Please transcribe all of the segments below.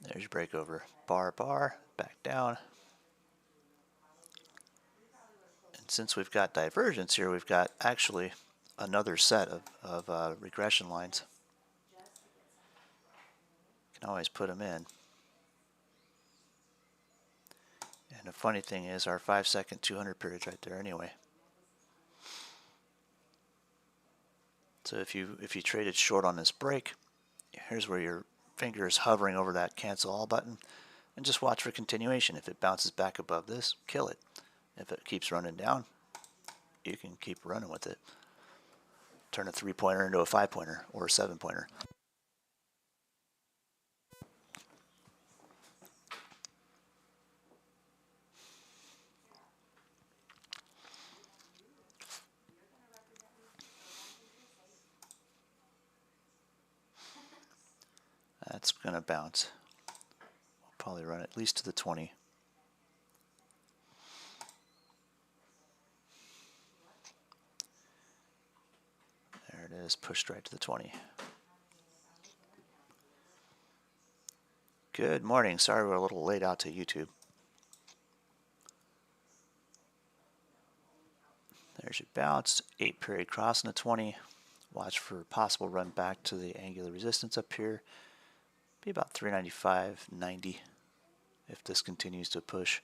There's your break over. Bar, bar, back down. And since we've got divergence here, we've got actually another set of regression lines. You can always put them in. And the funny thing is our 5-second 200 period's right there anyway. So if you traded short on this break, here's where your finger is hovering over that cancel all button, and just watch for continuation. If it bounces back above this, kill it. If it keeps running down, you can keep running with it. Turn a 3-pointer into a 5-pointer or a 7-pointer. That's going to bounce. We'll probably run at least to the 20. There it is, pushed right to the 20. Good morning. Sorry we're a little late out to YouTube. There's your bounce. 8-period crossing the 20. Watch for possible run back to the angular resistance up here. Be about 395.90 if this continues to push.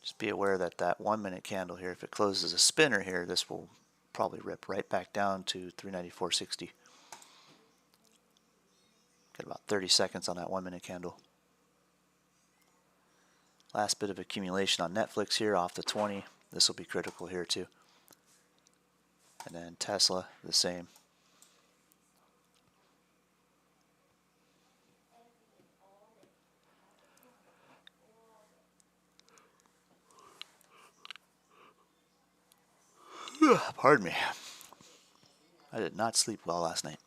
Just be aware that that 1-minute candle here, if it closes a spinner here, this will probably rip right back down to 394.60. Got about 30 seconds on that 1-minute candle. Last bit of accumulation on Netflix here off the 20. This will be critical here too. And then Tesla, the same. Pardon me. I did not sleep well last night.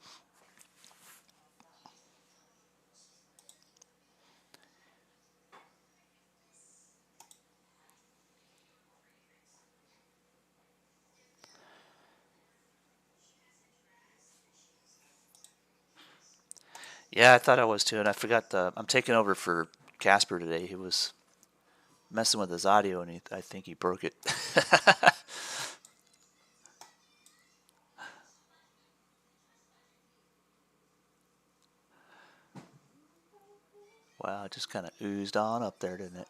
Yeah, I thought I was too, and I forgot I'm taking over for Casper today. He was messing with his audio, and I think he broke it. Wow, it just kind of oozed on up there, didn't it?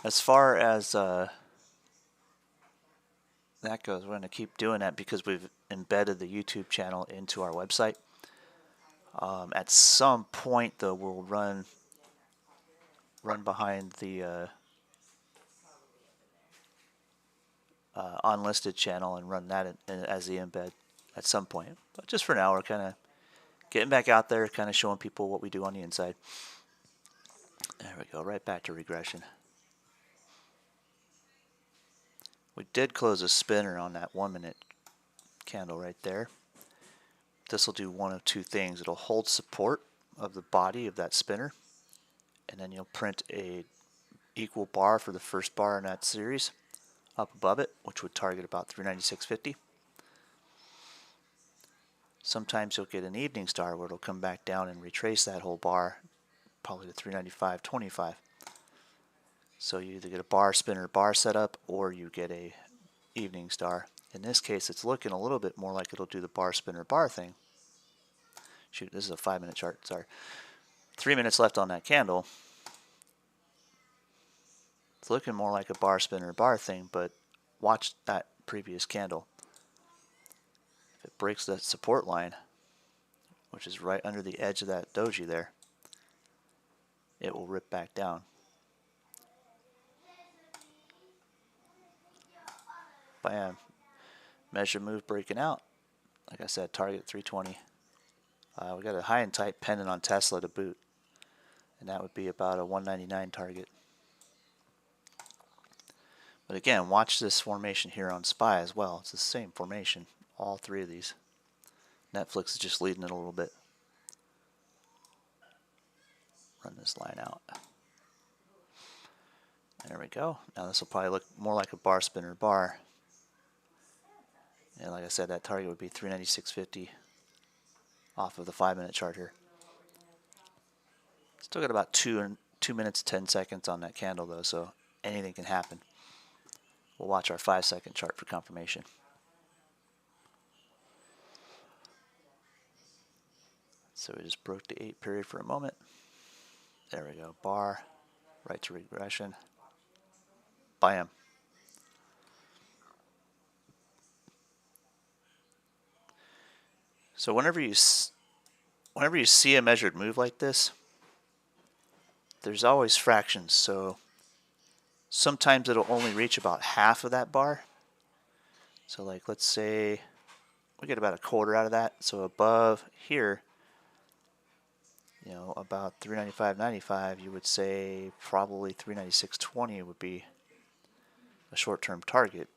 As far as that goes, we're going to keep doing that because we've embedded the YouTube channel into our website. At some point, though, we'll run behind the unlisted channel and run that as the embed at some point. But just for now, we're kind of getting back out there, kind of showing people what we do on the inside. There we go, right back to regression. We did close a spinner on that 1-minute candle right there. This will do one of two things. It'll hold support of the body of that spinner, and then you'll print a equal bar for the first bar in that series up above it, which would target about 396.50. Sometimes you'll get an evening star where it'll come back down and retrace that whole bar, probably to 395.25. So you either get a bar spinner bar setup or you get a evening star. In this case, it's looking a little bit more like it'll do the bar spinner bar thing. Shoot, this is a 5-minute chart, sorry. 3 minutes left on that candle. It's looking more like a bar spinner bar thing, but watch that previous candle. If it breaks that support line, which is right under the edge of that doji there, it will rip back down. Bam. Measure move breaking out. Like I said, target 320. We got a high and tight pendant on Tesla to boot, and that would be about a 199 target. But again, watch this formation here on SPY as well. It's the same formation, all three of these. Netflix is just leading it a little bit. Run this line out. There we go. Now this will probably look more like a bar spinner bar. And like I said, that target would be 396.50 off of the 5-minute chart here. Still got about 2 minutes 10 seconds on that candle though, so anything can happen. We'll watch our 5-second chart for confirmation. So we just broke the 8 period for a moment. There we go. Bar, right to regression. Bam. So whenever you see a measured move like this, there's always fractions. So sometimes it'll only reach about half of that bar. So like let's say we get about a quarter out of that. So above here, you know, about 395.95, you would say probably 396.20 would be a short-term target.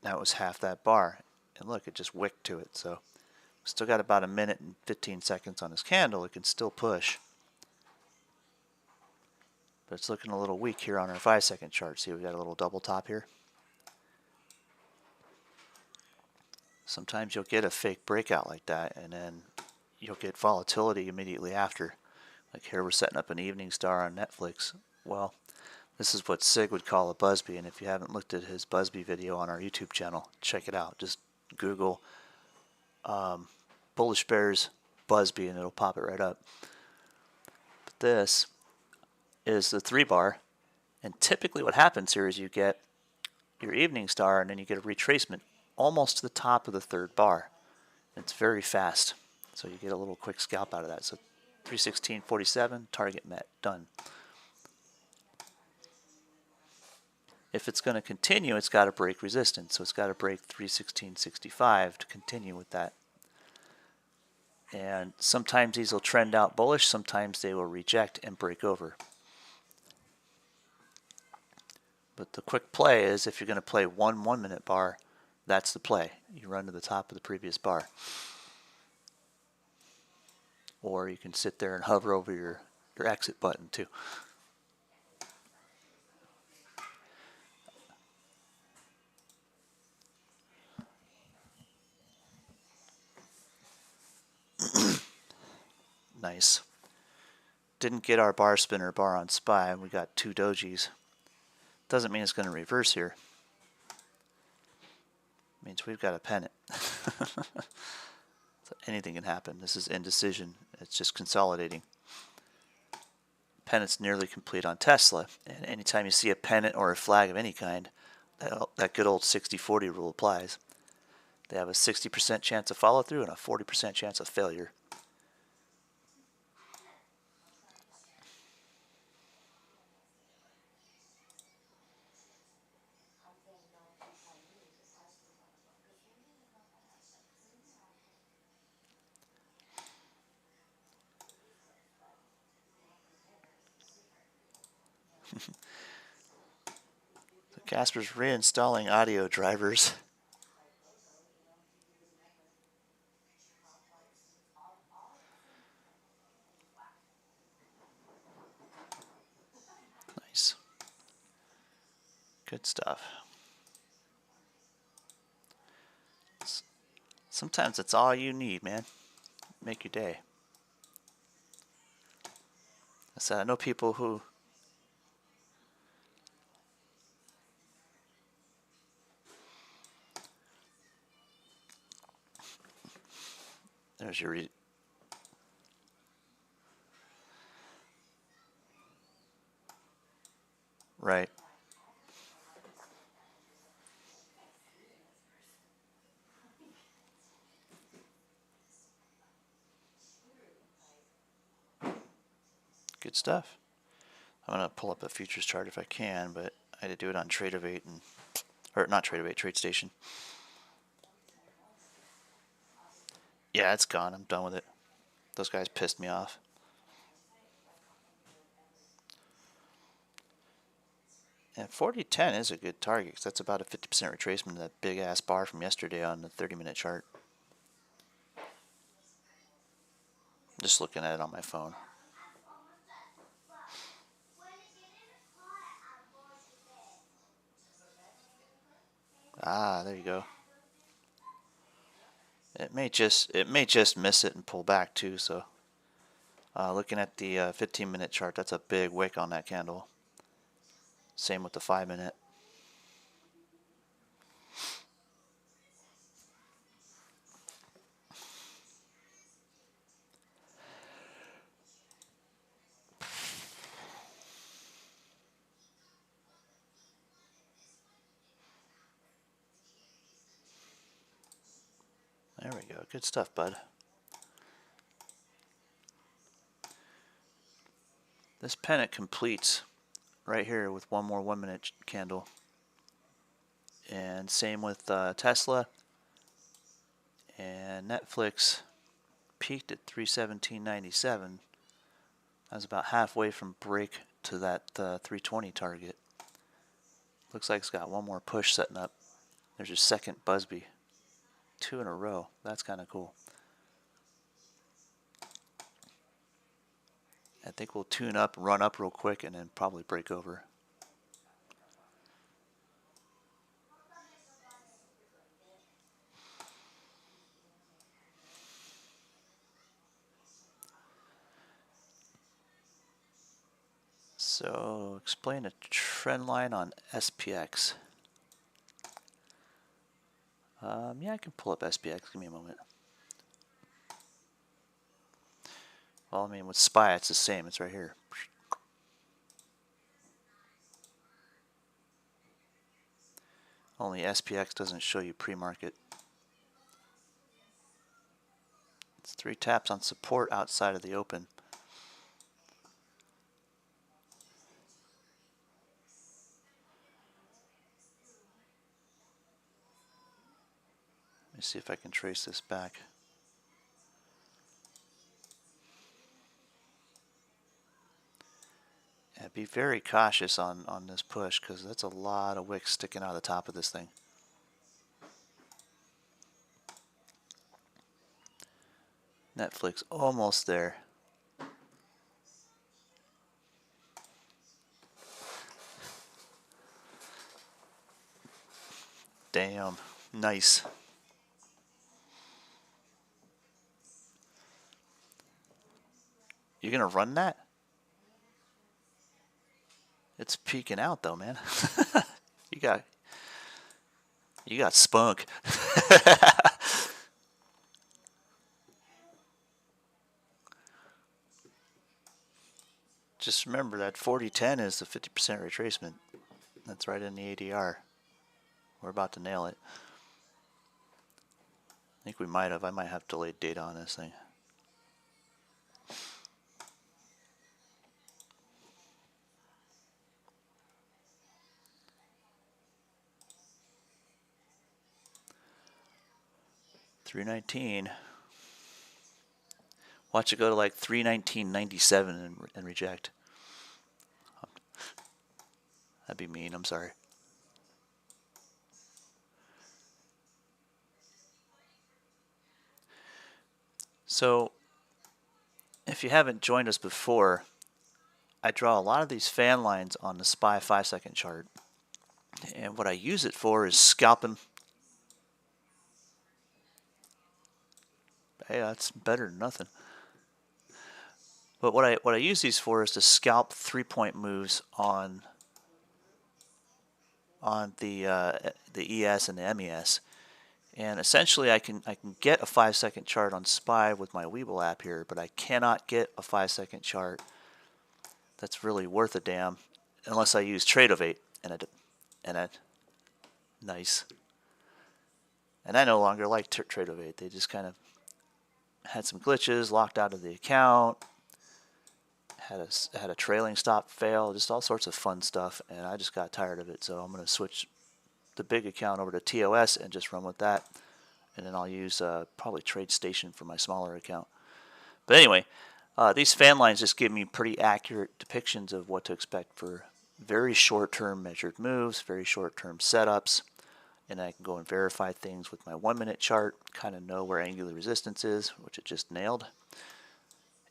Now it was half that bar. And look, it just wicked to it. So we still got about 1 minute and 15 seconds on this candle. It can still push. But it's looking a little weak here on our 5-second chart. See, we got a little double top here. Sometimes you'll get a fake breakout like that, and then you'll get volatility immediately after. Like here we're setting up an evening star on Netflix. Well, this is what Sig would call a Busby, and if you haven't looked at his Busby video on our YouTube channel, check it out. Just Google Bullish Bears Busby and it'll pop it right up. But this is the 3-bar, and typically what happens here is you get your evening star and then you get a retracement almost to the top of the 3rd bar. It's very fast, so you get a little quick scalp out of that. So 316.47, target met, done. If it's going to continue, it's got to break resistance, so it's got to break 316.65 to continue with that. And sometimes these will trend out bullish, sometimes they will reject and break over. But the quick play is if you're going to play one 1-minute bar, that's the play. You run to the top of the previous bar. Or you can sit there and hover over your exit button too. Nice. Didn't get our bar spinner bar on SPY. We got 2 dojis. Doesn't mean it's going to reverse here. Means we've got a pennant. So anything can happen. This is indecision. It's just consolidating. Pennant's nearly complete on Tesla. And anytime you see a pennant or a flag of any kind, that good old 60-40 rule applies. They have a 60% chance of follow through and a 40% chance of failure. So Casper's reinstalling audio drivers. Nice. Good stuff. Sometimes that's all you need, man. Make your day. I said, I know people who there's your right. Good stuff. I'm gonna pull up a futures chart if I can, but I had to do it on Tradeovate or not Tradeovate, TradeStation. Yeah, it's gone. I'm done with it. Those guys pissed me off. And 4010 is a good target because that's about a 50% retracement of that big ass bar from yesterday on the 30-minute chart. Just looking at it on my phone. Ah, there you go. It may just miss it and pull back too. So looking at the 15-minute chart, that's a big wick on that candle. Same with the 5-minute. There we go. Good stuff, bud. This pennant completes right here with one more 1-minute candle. And same with Tesla. And Netflix peaked at 317.97. I was about halfway from break to that 320 target. Looks like it's got one more push setting up. There's your second Busby. 2 in a row. That's kind of cool. I think we'll tune up, run up real quick, and then probably break over. So explain a trend line on SPX. Yeah, I can pull up SPX. Give me a moment. Well, I mean, with SPY, it's the same. It's right here. Only SPX doesn't show you pre-market. It's 3 taps on support outside of the open. Let me see if I can trace this back. Yeah, be very cautious on this push because that's a lot of wicks sticking out of the top of this thing. Netflix almost there. Damn, nice. You're gonna run that? It's peeking out though, man. you got spunk. Just remember that 40-10 is the 50% retracement. That's right in the ADR. We're about to nail it. I think we might have. I might have delayed data on this thing. $319. Watch it go to like $319.97 and reject. That'd be mean. I'm sorry. So, if you haven't joined us before, I draw a lot of these fan lines on the SPY 5-second chart. And what I use it for is scalping. Hey, that's better than nothing. But what I use these for is to scalp 3-point moves on the ES and the MES. And essentially, I can get a 5-second chart on SPY with my Webull app here, but I cannot get a 5-second chart that's really worth a damn unless I use Tradovate. Nice. And I no longer like Tradovate. They just kind of had some glitches, locked out of the account, had a trailing stop fail, just all sorts of fun stuff, and I just got tired of it. So I'm going to switch the big account over to TOS and just run with that. And then I'll use probably TradeStation for my smaller account. But anyway, these fan lines just give me pretty accurate depictions of what to expect for very short-term measured moves, very short-term setups. And I can go and verify things with my 1-minute chart, kind of know where angular resistance is, which it just nailed.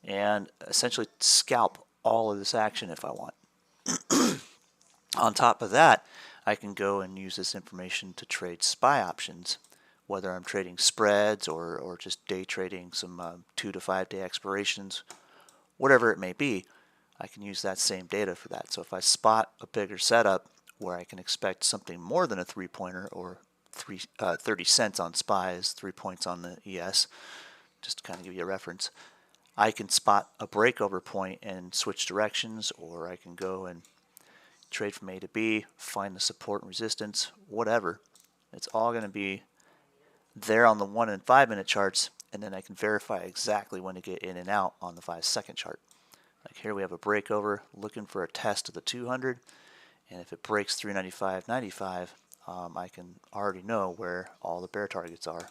And essentially scalp all of this action if I want. On top of that, I can go and use this information to trade SPY options, whether I'm trading spreads or just day trading some 2 to 5 day expirations, whatever it may be, I can use that same data for that. So if I spot a bigger setup where I can expect something more than a 3-pointer or 30 cents on SPYs, 3 points on the ES, just to kind of give you a reference, I can spot a breakover point and switch directions, or I can go and trade from A to B, find the support and resistance, whatever. It's all going to be there on the 1 and 5 minute charts, and then I can verify exactly when to get in and out on the 5-second chart. Like here we have a breakover looking for a test of the 200, and if it breaks 395.95, I can already know where all the bear targets are.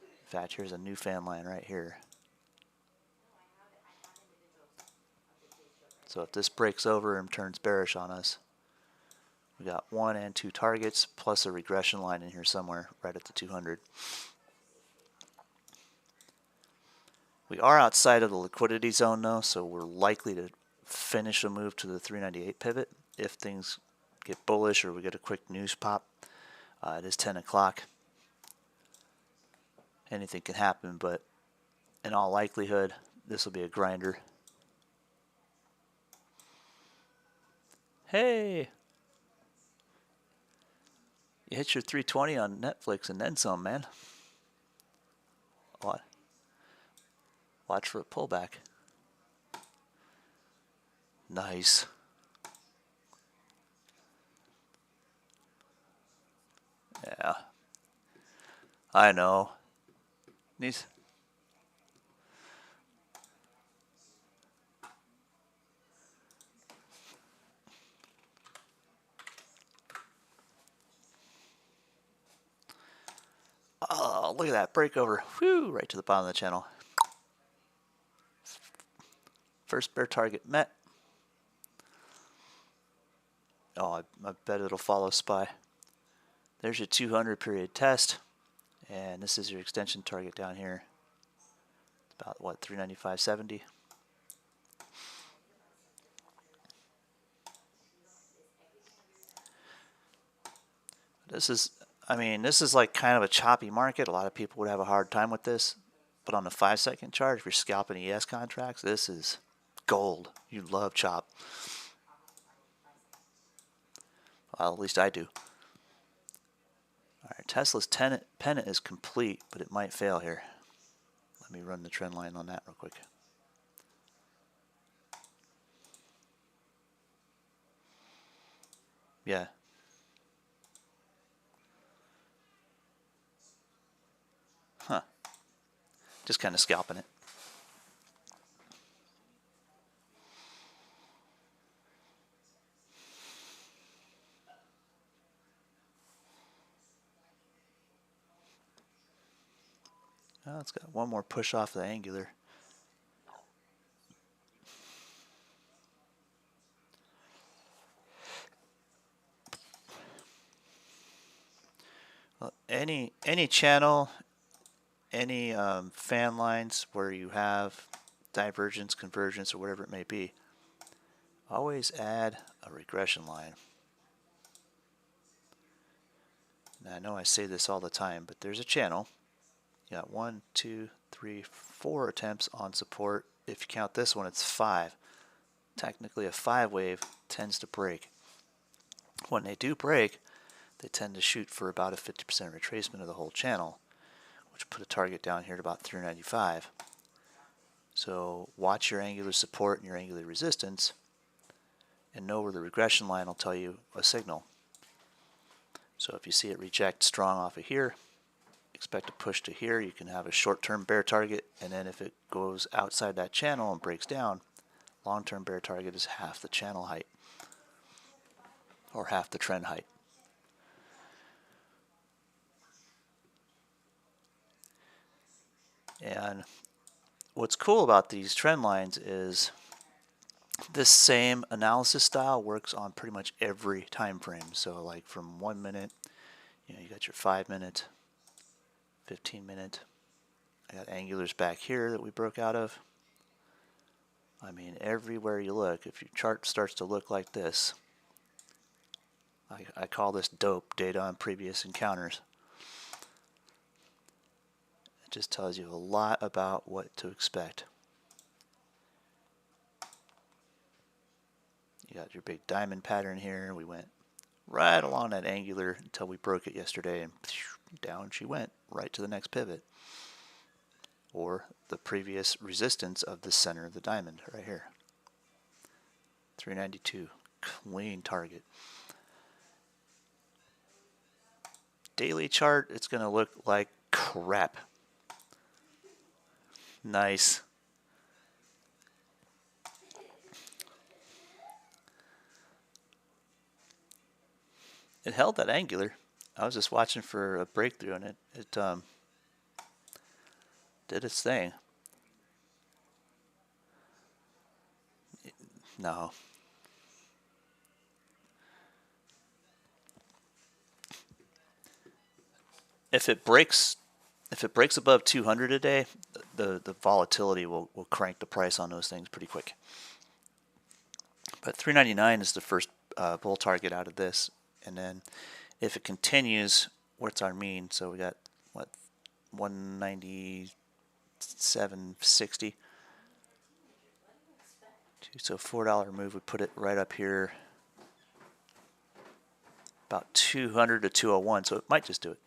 In fact, here's a new fan line right here. So if this breaks over and turns bearish on us, we got 1 and 2 targets plus a regression line in here somewhere right at the 200. We are outside of the liquidity zone though, so we're likely to finish a move to the 398 pivot if things get bullish or we get a quick news pop. It is 10 o'clock. Anything can happen, but in all likelihood, this will be a grinder. Hey! You hit your 320 on Netflix and then some, man. What? Watch for a pullback. Nice. Yeah. I know. Needs. Oh, look at that breakover. Whew, right to the bottom of the channel. First bear target met. Oh, I bet it'll follow SPY. There's your 200 period test. And this is your extension target down here. It's about, what, 395.70? This is, I mean, this is like kind of a choppy market. A lot of people would have a hard time with this. But on the 5-second chart, if you're scalping ES contracts, this is gold. You love chop. Well, at least I do. All right, Tesla's pennant is complete, but it might fail here. Let me run the trend line on that real quick. Yeah. Huh. Just kind of scalping it. Oh, it's got one more push off the angular. Well, any channel, any fan lines where you have divergence, convergence, or whatever it may be, always add a regression line. Now, I know I say this all the time, but there's a channel. You got 1, 2, 3, 4 attempts on support. If you count this one, it's 5. Technically, a 5 wave tends to break. When they do break, they tend to shoot for about a 50% retracement of the whole channel, which put a target down here at about 395. So watch your angular support and your angular resistance and know where the regression line will tell you a signal. So if you see it reject strong off of here, expect a push to here. You can have a short-term bear target, and then if it goes outside that channel and breaks down, long-term bear target is half the channel height or half the trend height. And what's cool about these trend lines is this same analysis style works on pretty much every time frame. So like from 1 minute, you got your 5 minute, 15 minute. I got angulars back here that we broke out of. I mean, everywhere you look, if your chart starts to look like this, I call this dope, data on previous encounters. It just tells you a lot about what to expect. You got your big diamond pattern here. We went right along that angular until we broke it yesterday, and down she went right to the next pivot, or the previous resistance of the center of the diamond right here. 392, clean target. Daily chart, it's going to look like crap. Nice. It held that angular. I was just watching for a breakthrough, and it did its thing. No. If it breaks above 200 a day, the volatility will crank the price on those things pretty quick. But 399 is the first bull target out of this, and then if it continues, what's our mean? So we got what, 197.60. So $4 move would put it right up here, about 200 to 201. So it might just do it.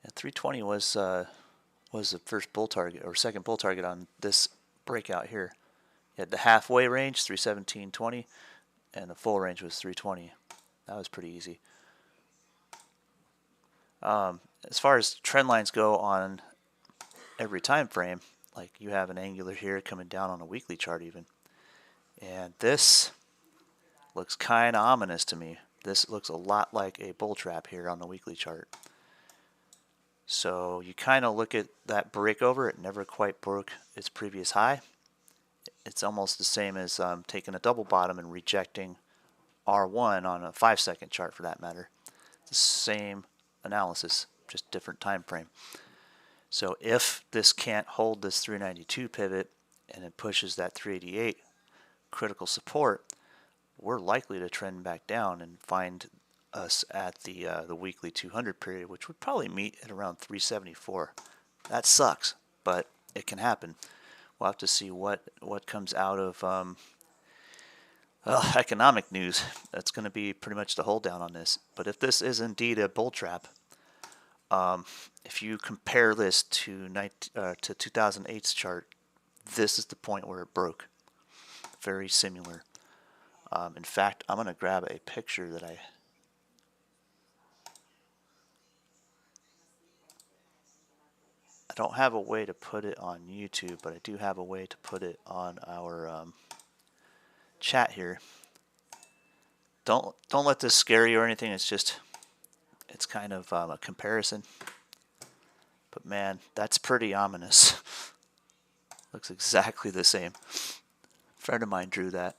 Yeah, 320 was the first bull target or second bull target on this breakout here. You had the halfway range, 317.20, and the full range was 320. That was pretty easy. As far as trend lines go on every time frame, like you have an angular here coming down on a weekly chart even, and this looks kind of ominous to me. This looks a lot like a bull trap here on the weekly chart. So you kind of look at that breakover. It never quite broke its previous high. It's almost the same as taking a double bottom and rejecting R1 on a 5-second chart for that matter. The same analysis, just different time frame. So if this can't hold this 392 pivot and it pushes that 388 critical support, we're likely to trend back down and find us at the weekly 200 period, which would probably meet at around 374. That sucks, but it can happen. We'll have to see what comes out of economic news. That's going to be pretty much the hold down on this. But if this is indeed a bull trap, if you compare this to 2008's chart, this is the point where it broke. Very similar. In fact, I'm going to grab a picture that I don't have a way to put it on YouTube, but I do have a way to put it on our chat here. Don't let this scare you or anything. It's kind of a comparison. But man, that's pretty ominous. Looks exactly the same. A friend of mine drew that.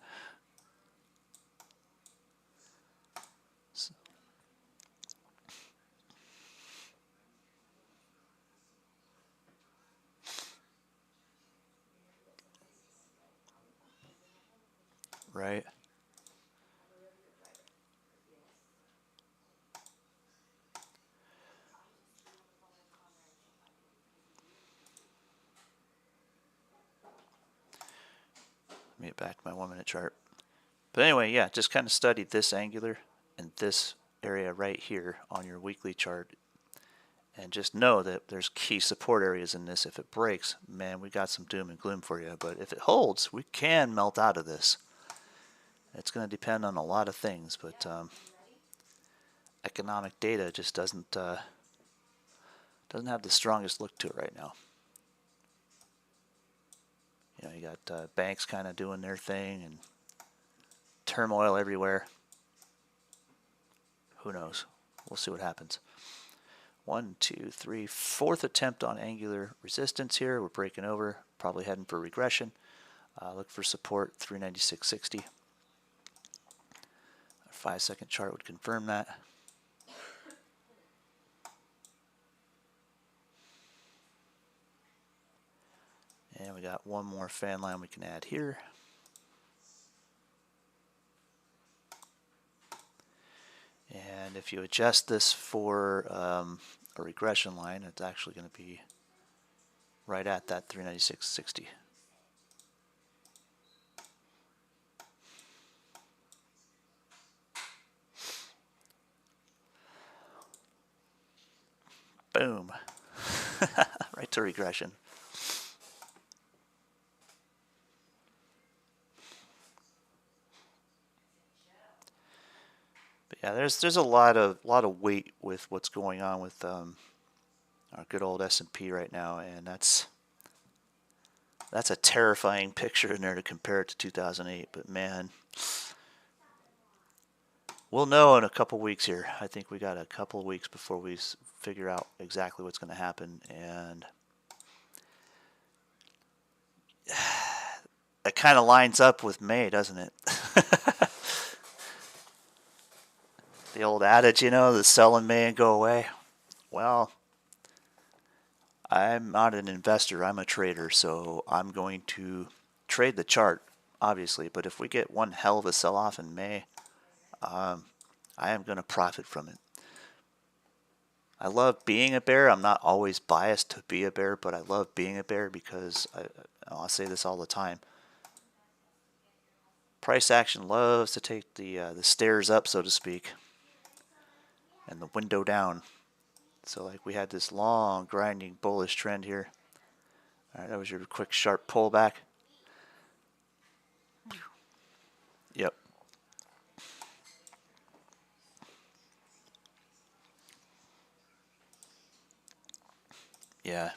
Right. Let me get back to my 1-minute chart. But anyway, yeah, just kind of study this angular and this area right here on your weekly chart. And just know that there's key support areas in this. If it breaks, man, we got some doom and gloom for you. But if it holds, we can melt out of this. It's going to depend on a lot of things, but economic data just doesn't have the strongest look to it right now. You know, you got banks kind of doing their thing and turmoil everywhere. Who knows? We'll see what happens. 1, 2, 3, fourth attempt on angular resistance here. We're breaking over, probably heading for regression. Look for support 396.60. A 5-second chart would confirm that. And we got one more fan line we can add here. And if you adjust this for a regression line, it's actually going to be right at that 396.60. Boom. Right to regression. But yeah, there's a lot of weight with what's going on with our good old S&P right now, and that's a terrifying picture in there to compare it to 2008. But man, we'll know in a couple weeks here. I think we got a couple of weeks before we figure out exactly what's going to happen, and it kind of lines up with May, doesn't it? The old adage, you know, the sell in May and go away. Well, I'm not an investor, I'm a trader, so I'm going to trade the chart, obviously. But if we get one hell of a sell-off in May, I am going to profit from it. I love being a bear. I'm not always biased to be a bear, but I love being a bear because I'll say this all the time. Price action loves to take the stairs up, so to speak, and the window down. So like we had this long grinding bullish trend here. All right, that was your quick sharp pullback. Yep. Yeah.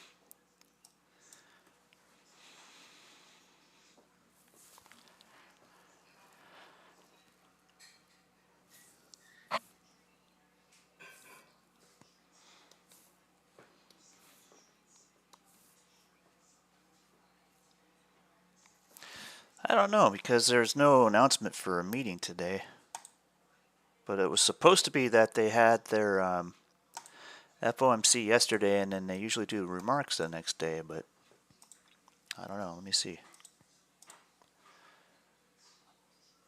I don't know because there's no announcement for a meeting today. But it was supposed to be that they had their FOMC yesterday, and then they usually do remarks the next day. But I don't know. Let me see.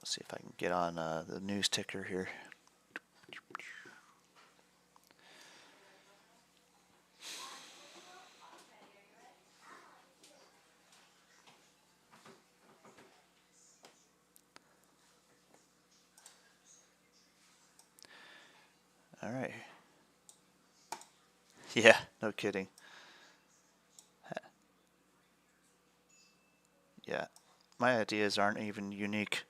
Let's see if I can get on the news ticker here. All right. Yeah, no kidding. Yeah, my ideas aren't even unique.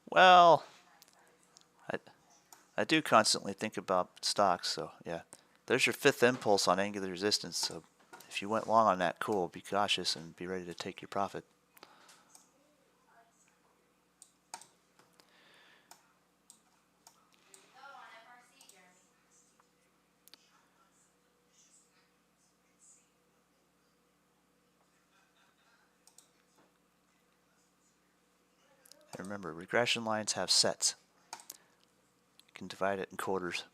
Well, I do constantly think about stocks, so yeah. There's your fifth impulse on angular resistance, so if you went long on that, cool, be cautious and be ready to take your profit. And remember, regression lines have sets. You can divide it in quarters.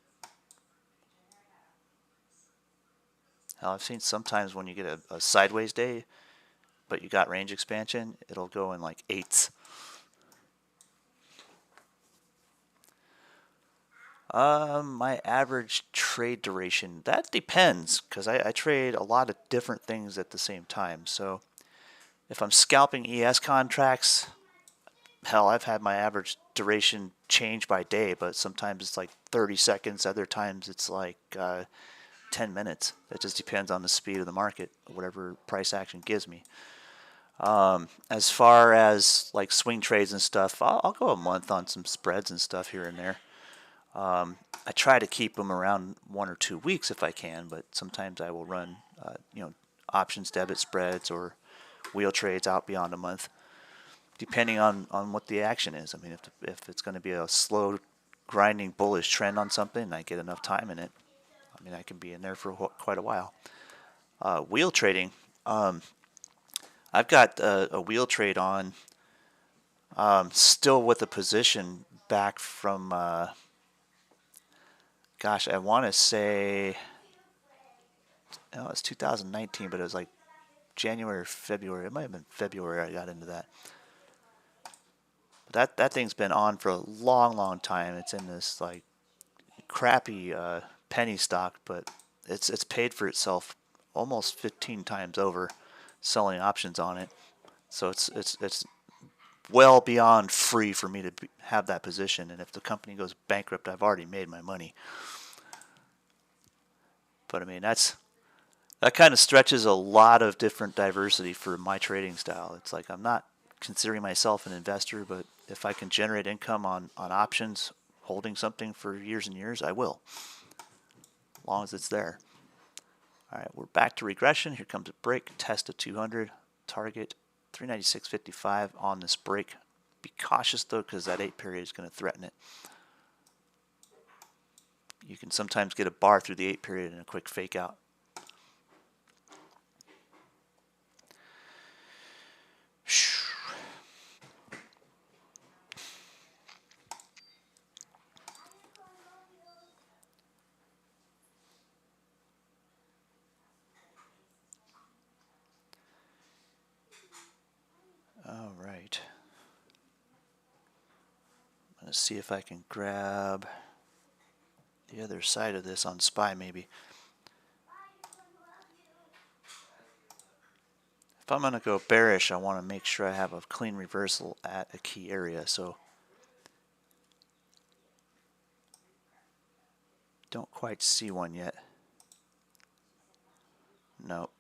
Now, I've seen sometimes when you get a sideways day, but you got range expansion, it'll go in like eighths. My average trade duration, that depends, because I trade a lot of different things at the same time. So if I'm scalping ES contracts, hell, I've had my average duration change by day, but sometimes it's like 30 seconds, other times it's like 10 minutes. It just depends on the speed of the market, whatever price action gives me. As far as like swing trades and stuff, I'll go a month on some spreads and stuff here and there. I try to keep them around 1 or 2 weeks if I can, but sometimes I will run, options, debit spreads, or wheel trades out beyond a month, depending on what the action is. I mean, if it's going to be a slow, grinding, bullish trend on something, and I get enough time in it, I mean, I can be in there for quite a while. Wheel trading, I've got a wheel trade on, still with a position back from, gosh, I want to say, it's 2019, but it was like January or February. It might have been February I got into that. But that thing's been on for a long time. It's in this like crappy penny stock, but it's paid for itself almost 15 times over selling options on it. So it's well beyond free for me to have that position. And if the company goes bankrupt, I've already made my money. But I mean, that kind of stretches a lot of different diversity for my trading style. It's like I'm not considering myself an investor, but if I can generate income on options, holding something for years and years, I will, as long as it's there. All right, we're back to regression. Here comes a break, test of 200, target 396.55 on this break. Be cautious though, because that 8 period is going to threaten it. You can sometimes get a bar through the 8 period and a quick fake out. All right. I'm going to see if I can grab the other side of this on SPY maybe. If I'm going to go bearish, I want to make sure I have a clean reversal at a key area. So don't quite see one yet. Nope.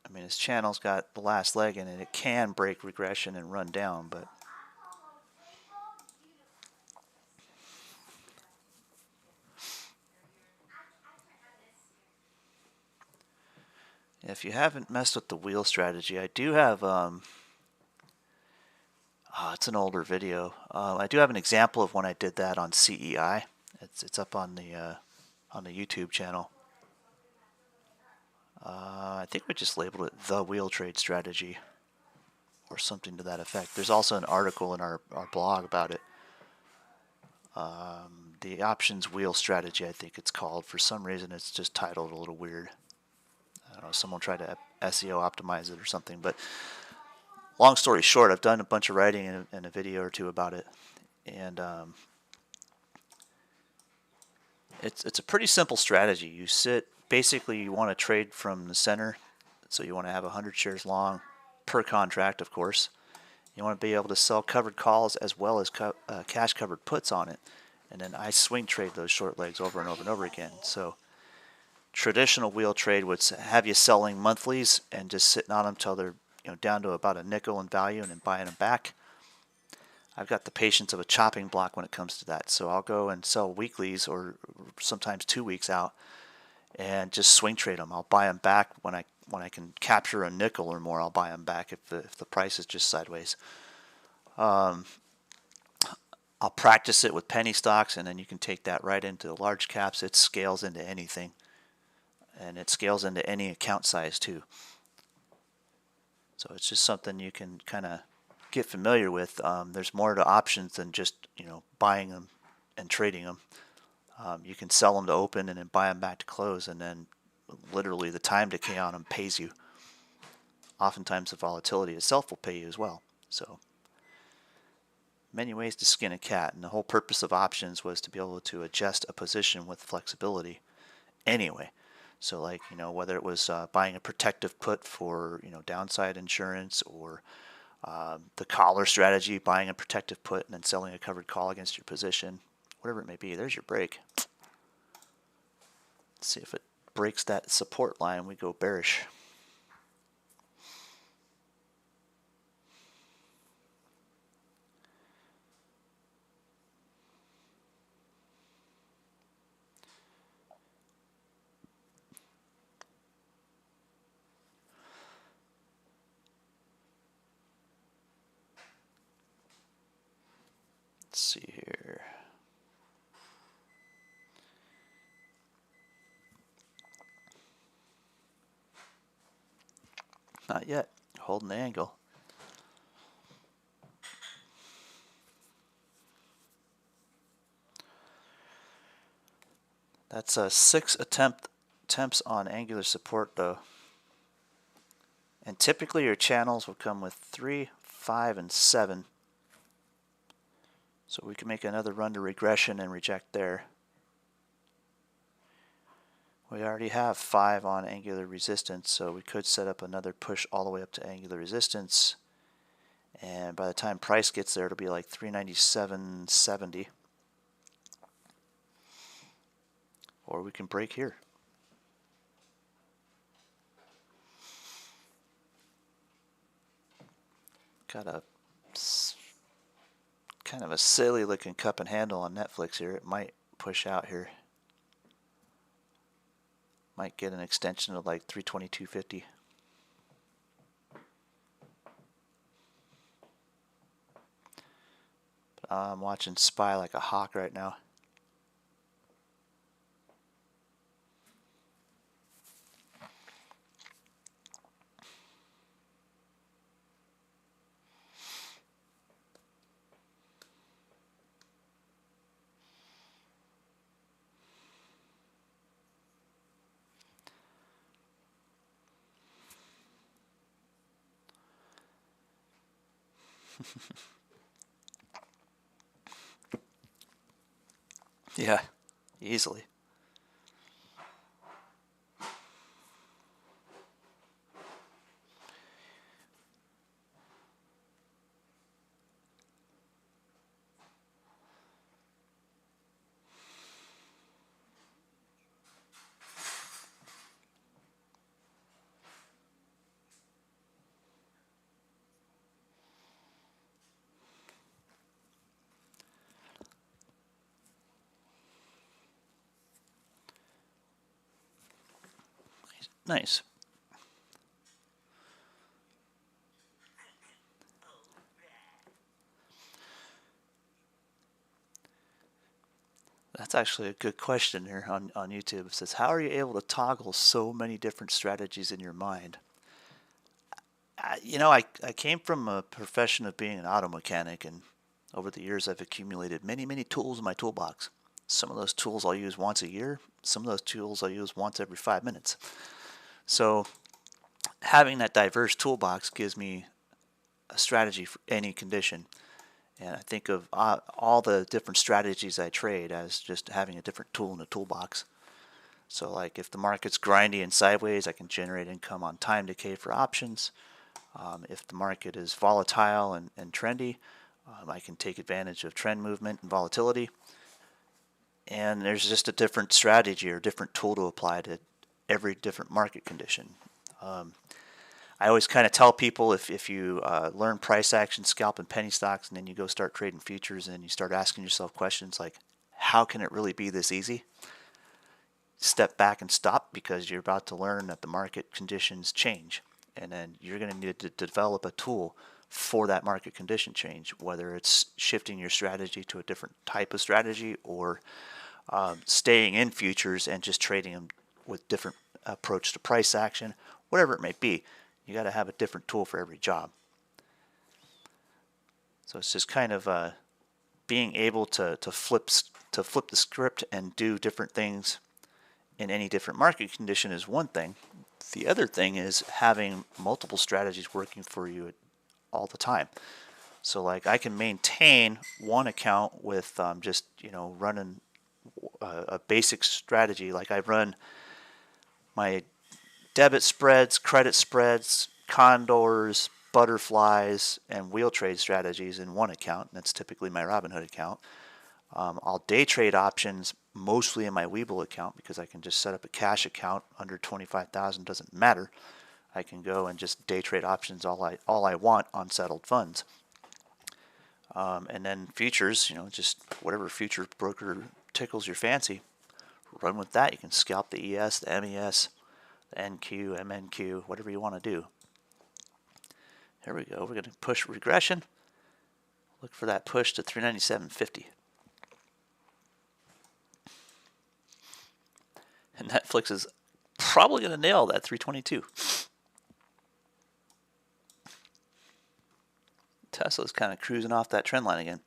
I mean, his channel's got the last leg in it. It can break regression and run down, but if you haven't messed with the wheel strategy, I do have it's an older video. I do have an example of when I did that on CEI. It's up on the YouTube channel. I think we just labeled it the wheel trade strategy or something to that effect. There's also an article in our blog about it. The options wheel strategy, I think it's called. For some reason, it's just titled a little weird. I don't know, someone tried to SEO optimize it or something. But long story short, I've done a bunch of writing and a video or two about it. And it's a pretty simple strategy. You sit, basically you want to trade from the center. So you want to have 100 shares long per contract, of course. You want to be able to sell covered calls as well as cash covered puts on it. And then I swing trade those short legs over and over and over again. So traditional wheel trade would have you selling monthlies and just sitting on them till they're down to about a nickel in value and then buying them back. I've got the patience of a chopping block when it comes to that. So I'll go and sell weeklies or sometimes 2 weeks out and just swing trade them. I'll buy them back when I can capture a nickel or more. I'll buy them back if the price is just sideways. I'll practice it with penny stocks, and then you can take that right into large caps. It scales into anything, and it scales into any account size too. So it's just something you can kind of get familiar with. There's more to options than just buying them and trading them. You can sell them to open and then buy them back to close, and then literally the time decay on them pays you. Oftentimes the volatility itself will pay you as well. So many ways to skin a cat, and the whole purpose of options was to be able to adjust a position with flexibility anyway. So like, whether it was buying a protective put for, downside insurance, or the collar strategy, buying a protective put and then selling a covered call against your position, whatever it may be. There's your break. Let's see if it breaks that support line, we go bearish. Let's see here. Not yet. Holding the angle. That's 6 attempts on angular support though. And typically your channels will come with 3, 5, and 7. So we can make another run to regression and reject there. We already have 5 on angular resistance, so we could set up another push all the way up to angular resistance. And by the time price gets there, it'll be like 397.70. Or we can break here. Got a kind of a silly looking cup and handle on Netflix here. It might push out here. Might get an extension of like 322.50. But I'm watching SPY like a hawk right now. Yeah, easily. Nice. That's actually a good question here on YouTube. It says, how are you able to toggle so many different strategies in your mind? I came from a profession of being an auto mechanic, and over the years I've accumulated many, many tools in my toolbox. Some of those tools I'll use once a year. Some of those tools I'll use once every 5 minutes. So having that diverse toolbox gives me a strategy for any condition. And I think of all the different strategies I trade as just having a different tool in the toolbox. So like if the market's grindy and sideways, I can generate income on time decay for options. If the market is volatile and trendy, I can take advantage of trend movement and volatility. And there's just a different strategy or different tool to apply to every different market condition. I always kind of tell people if you learn price action, scalp, and penny stocks, and then you go start trading futures and you start asking yourself questions like, how can it really be this easy? Step back and stop, because you're about to learn that the market conditions change. And then you're going to need to develop a tool for that market condition change, whether it's shifting your strategy to a different type of strategy or staying in futures and just trading them with different approach to price action, whatever it may be. You got to have a different tool for every job. So it's just kind of being able to flip the script and do different things in any different market condition is one thing. The other thing is having multiple strategies working for you all the time. So like I can maintain one account with just running a basic strategy. Like I run my debit spreads, credit spreads, condors, butterflies, and wheel trade strategies in one account. And that's typically my Robinhood account. I'll day trade options mostly in my Webull account because I can just set up a cash account under 25,000. Doesn't matter. I can go and just day trade options all I want on settled funds. And then futures, just whatever future broker tickles your fancy, run with that. You can scalp the ES, the MES, the NQ, MNQ, whatever you want to do. Here we go. We're going to push regression. Look for that push to 397.50. And Netflix is probably going to nail that 322. Tesla's kind of cruising off that trend line again.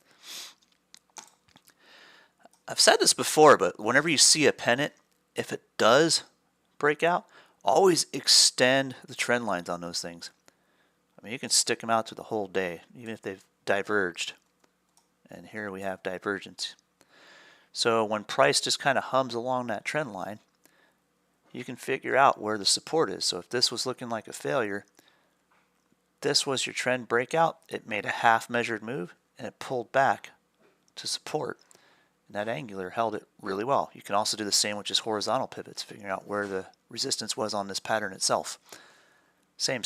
I've said this before, but whenever you see a pennant, if it does break out, always extend the trend lines on those things. I mean, you can stick them out to the whole day, even if they've diverged. And here we have divergence. So when price just kind of hums along that trend line, you can figure out where the support is. So if this was looking like a failure, this was your trend breakout. It made a half measured move and it pulled back to support. And that angular held it really well. You can also do the same with just horizontal pivots, figuring out where the resistance was on this pattern itself. Same.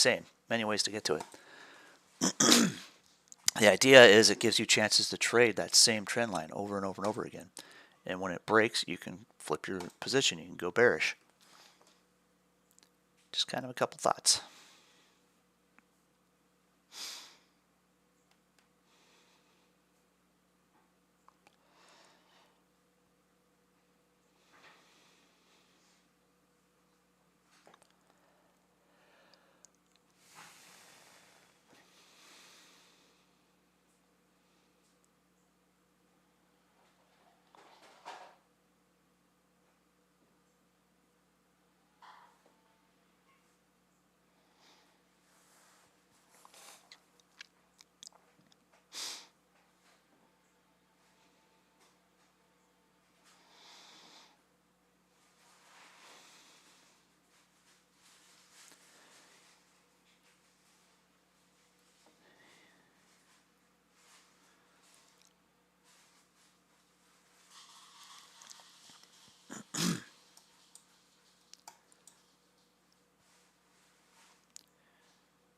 Many ways to get to it. The idea is it gives you chances to trade that same trend line over and over and over again. And when it breaks, you can flip your position. You can go bearish. Just kind of a couple thoughts.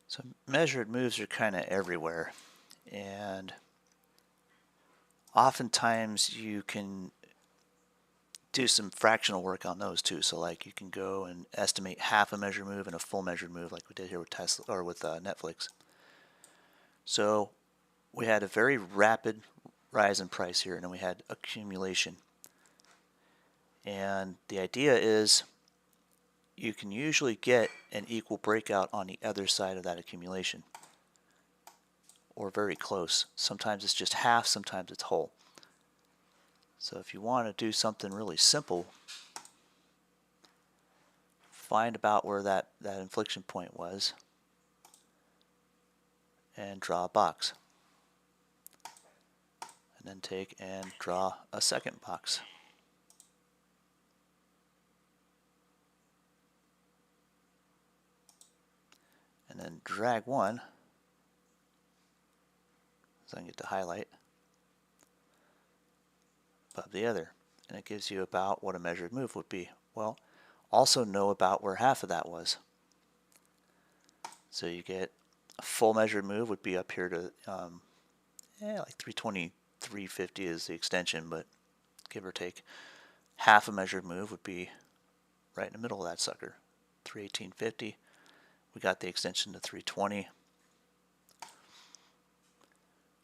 So measured moves are kind of everywhere, and oftentimes you can do some fractional work on those too. So like you can go and estimate half a measured move and a full measured move, like we did here with Tesla or with Netflix. So we had a very rapid rise in price here, and then we had accumulation. And the idea is you can usually get an equal breakout on the other side of that accumulation, or very close. Sometimes it's just half, sometimes it's whole. So if you want to do something really simple, find about where that inflection point was and draw a box. And then take and draw a second box. And then drag one, so I can get to highlight, above the other. And it gives you about what a measured move would be. Well, also know about where half of that was. So you get a full measured move would be up here to like 320, 350 is the extension, but give or take. Half a measured move would be right in the middle of that sucker, 318.50. We got the extension to 320.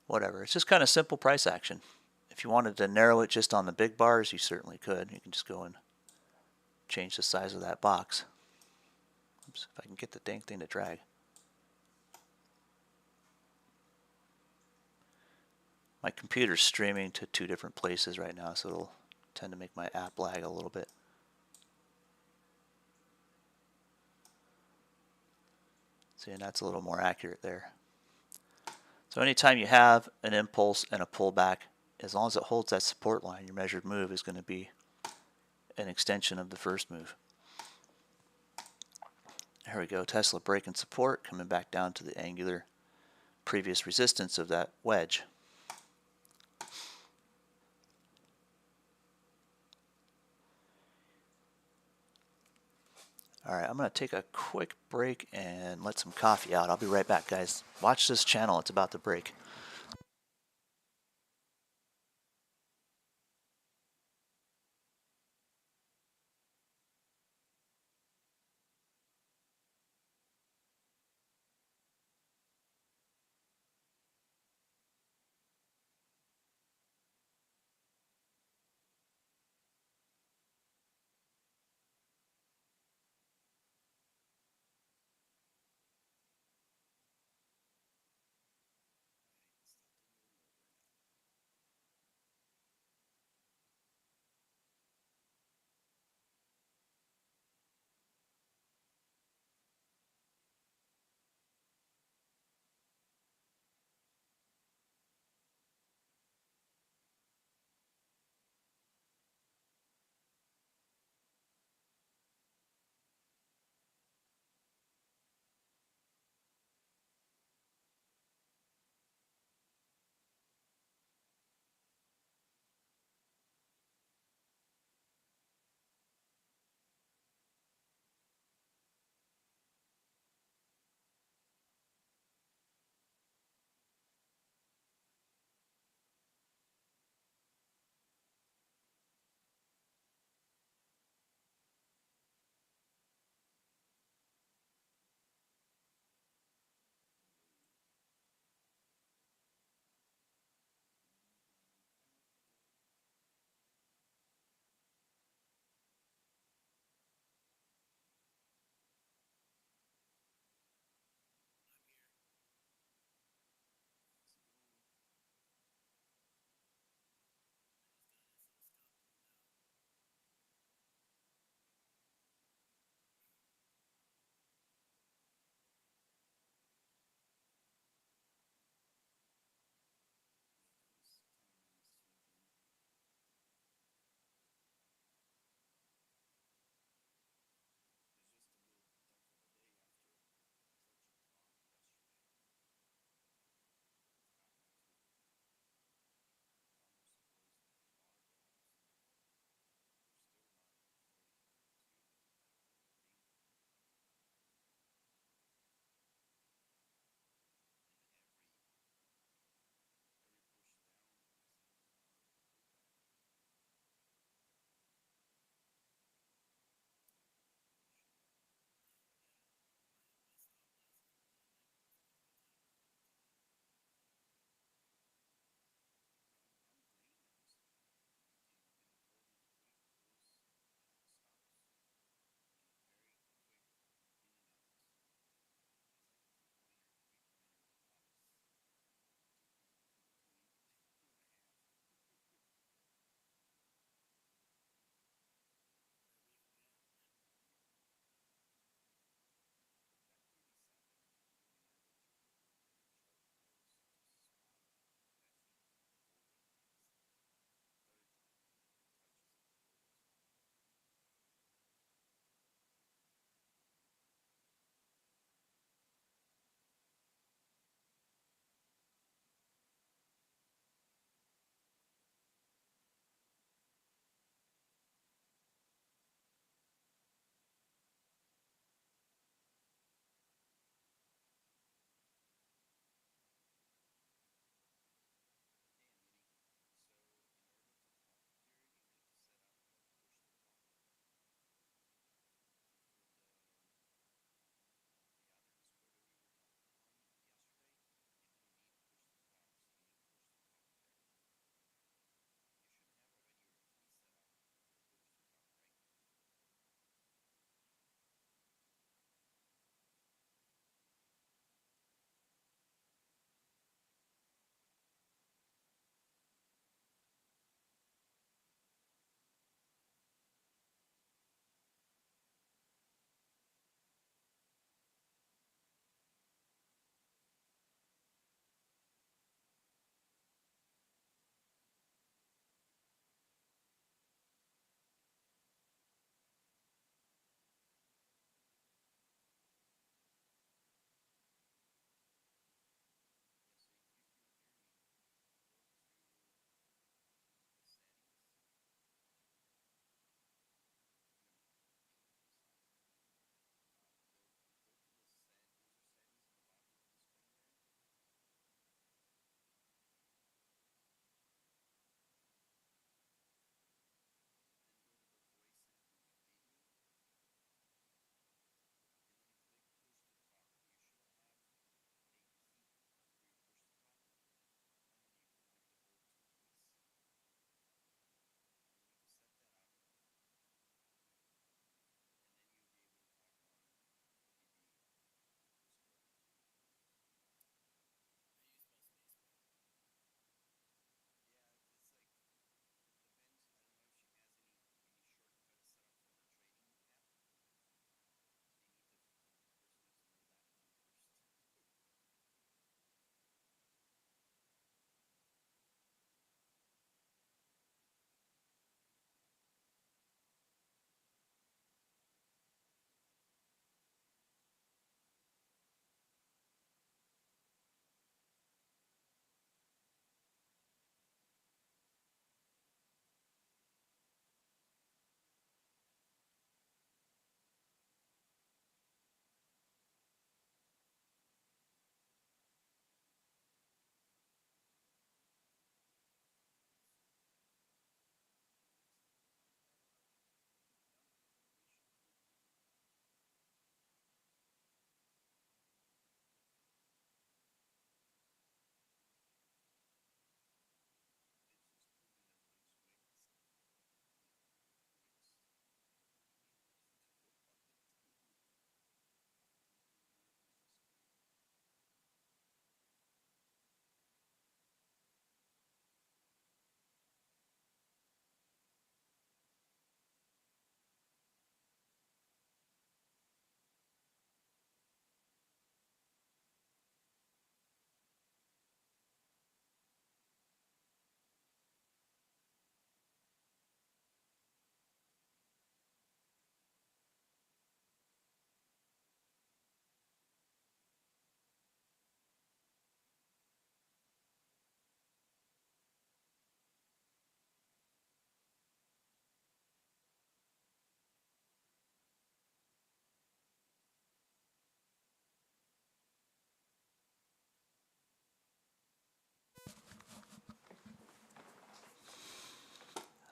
Whatever. It's just kind of simple price action. If you wanted to narrow it just on the big bars, you certainly could. You can just go and change the size of that box. Oops, if I can get the dang thing to drag. My computer's streaming to two different places right now, so it'll tend to make my app lag a little bit. See, and that's a little more accurate there. So anytime you have an impulse and a pullback, as long as it holds that support line, your measured move is going to be an extension of the first move. Here we go, Tesla breaking support, coming back down to the angular previous resistance of that wedge. Alright, I'm going to take a quick break and let some coffee out. I'll be right back, guys. Watch this channel, it's about to break.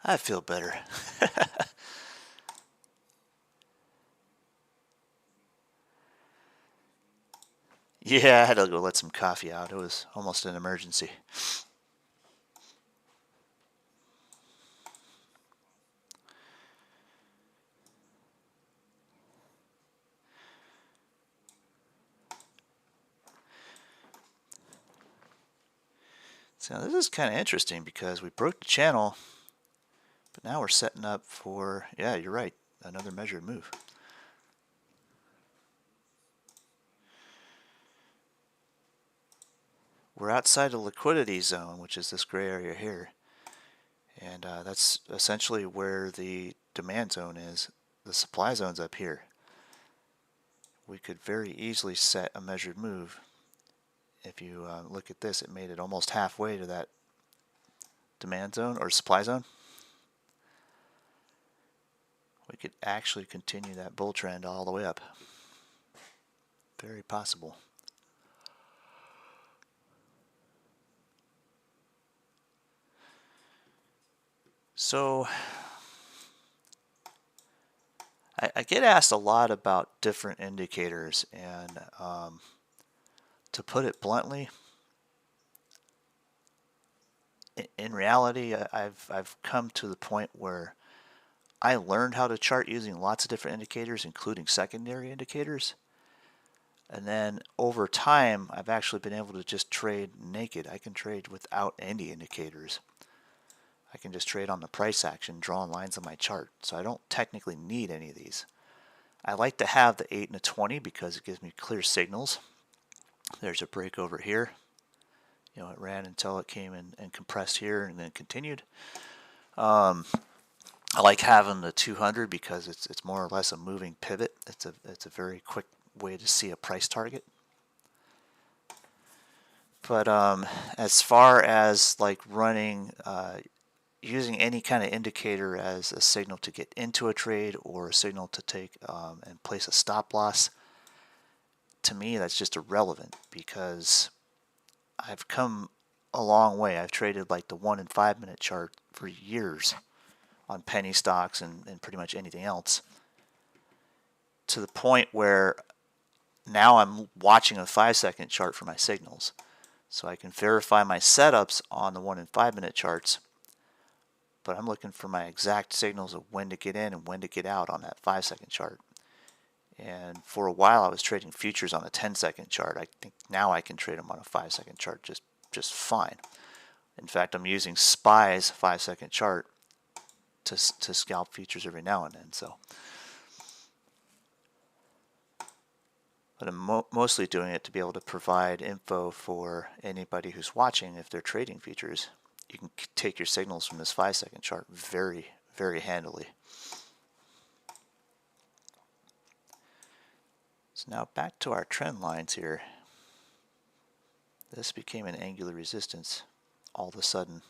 I feel better. Yeah, I had to go let some coffee out. It was almost an emergency. So this is kind of interesting because we broke the channel, but now we're setting up for, yeah, you're right, another measured move. We're outside the liquidity zone, which is this gray area here. And that's essentially where the demand zone is. The supply zone's up here. We could very easily set a measured move. If you look at this, it made it almost halfway to that demand zone or supply zone. We could actually continue that bull trend all the way up. Very possible. So I get asked a lot about different indicators, and to put it bluntly, in reality, I've come to the point where I learned how to chart using lots of different indicators, including secondary indicators. And then over time, I've actually been able to just trade naked. I can trade without any indicators. I can just trade on the price action, drawing lines on my chart. So I don't technically need any of these. I like to have the 8 and a 20 because it gives me clear signals. There's a break over here. You know, it ran until it came in and compressed here and then continued. I like having the 200 because it's more or less a moving pivot. It's a very quick way to see a price target. But as far as like running, using any kind of indicator as a signal to get into a trade or a signal to take and place a stop loss, to me that's just irrelevant because I've come a long way. I've traded like the 1 and 5 minute chart for years on penny stocks and pretty much anything else, to the point where now I'm watching a 5-second chart for my signals. So I can verify my setups on the 1 and 5 minute charts, but I'm looking for my exact signals of when to get in and when to get out on that 5-second chart. And for a while I was trading futures on a 10-second chart. I think now I can trade them on a 5-second chart just fine. In fact, I'm using SPY's 5-second chart to scalp futures every now and then. So, but I'm mostly doing it to be able to provide info for anybody who's watching. If they're trading futures, you can take your signals from this 5-second chart very, very handily. So now back to our trend lines here. This became an angular resistance all of a sudden.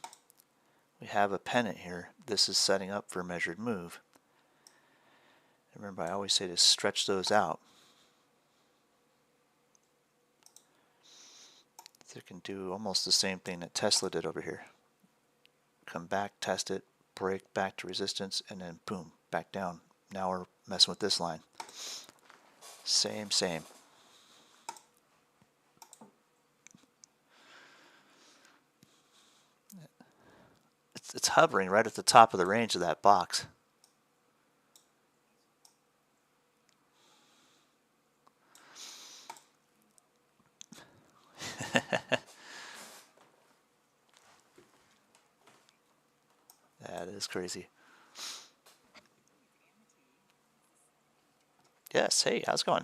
We have a pennant here. This is setting up for a measured move. And remember, I always say to stretch those out. So it can do almost the same thing that Tesla did over here. Come back, test it, break back to resistance, and then boom, back down. Now we're messing with this line. Same. It's hovering right at the top of the range of that box. That is crazy. Yes, hey, how's it going?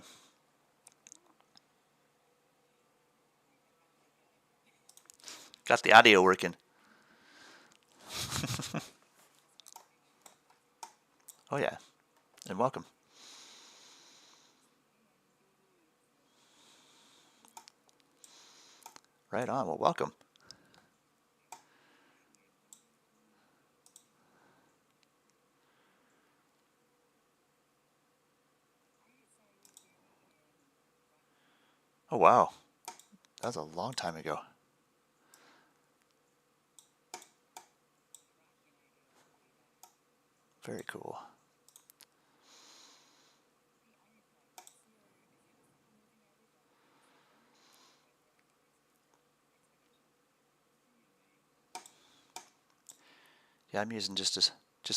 Got the audio working. Oh yeah, and welcome. Right on, well welcome. Oh wow, that was a long time ago. Very cool. Yeah, I'm using just a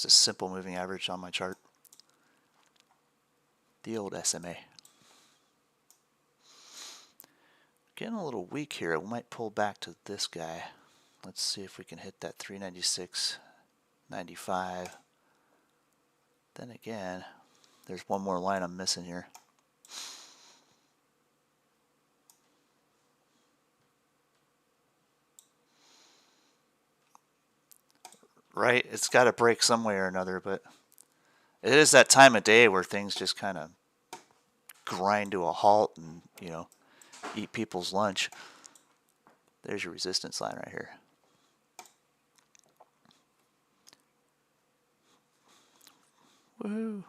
simple moving average on my chart. The old SMA. Getting a little weak here. We might pull back to this guy. Let's see if we can hit that 396.95. Then again, there's one more line I'm missing here. Right? It's got to break some way or another, but it is that time of day where things just kind of grind to a halt and, you know, eat people's lunch. There's your resistance line right here. Woohoo!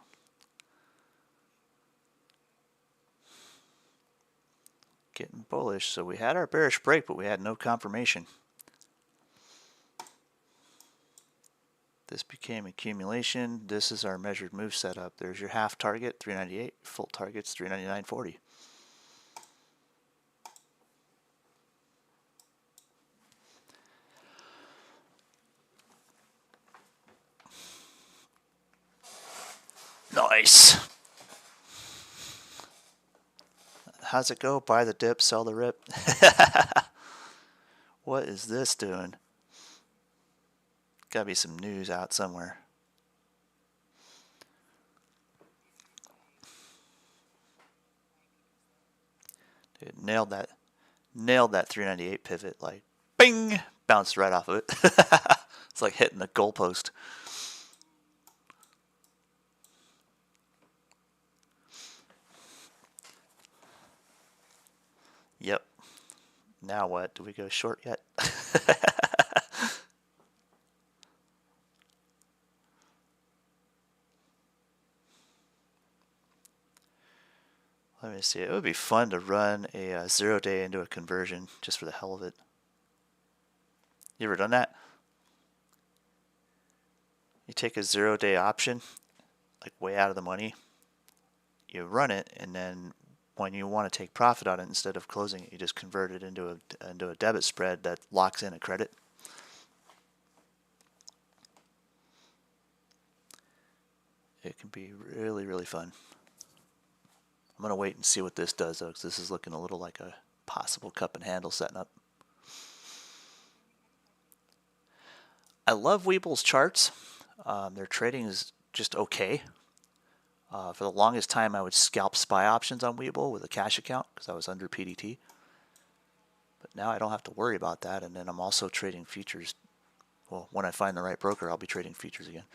Getting bullish. So we had our bearish break, but we had no confirmation. This became accumulation. This is our measured move setup. There's your half target, 398. Full target's 399.40. Nice. How's it go? Buy the dip, sell the rip. What is this doing? Gotta be some news out somewhere. Dude, nailed that 398 pivot, like bing, bounced right off of it. It's like hitting the goalpost. Yep. Now what? Do we go short yet? Let me see. It would be fun to run a 0 day into a conversion just for the hell of it. You ever done that? You take a 0 day option, like way out of the money, you run it, and then when you want to take profit on it, instead of closing it, you just convert it into a debit spread that locks in a credit. It can be really, really fun. I'm going to wait and see what this does, though, because this is looking a little like a possible cup and handle setting up. I love Weeble's charts. Their trading is just okay. For the longest time, I would scalp SPY options on Webull with a cash account because I was under PDT. But now I don't have to worry about that, and then I'm also trading futures. Well, when I find the right broker, I'll be trading futures again.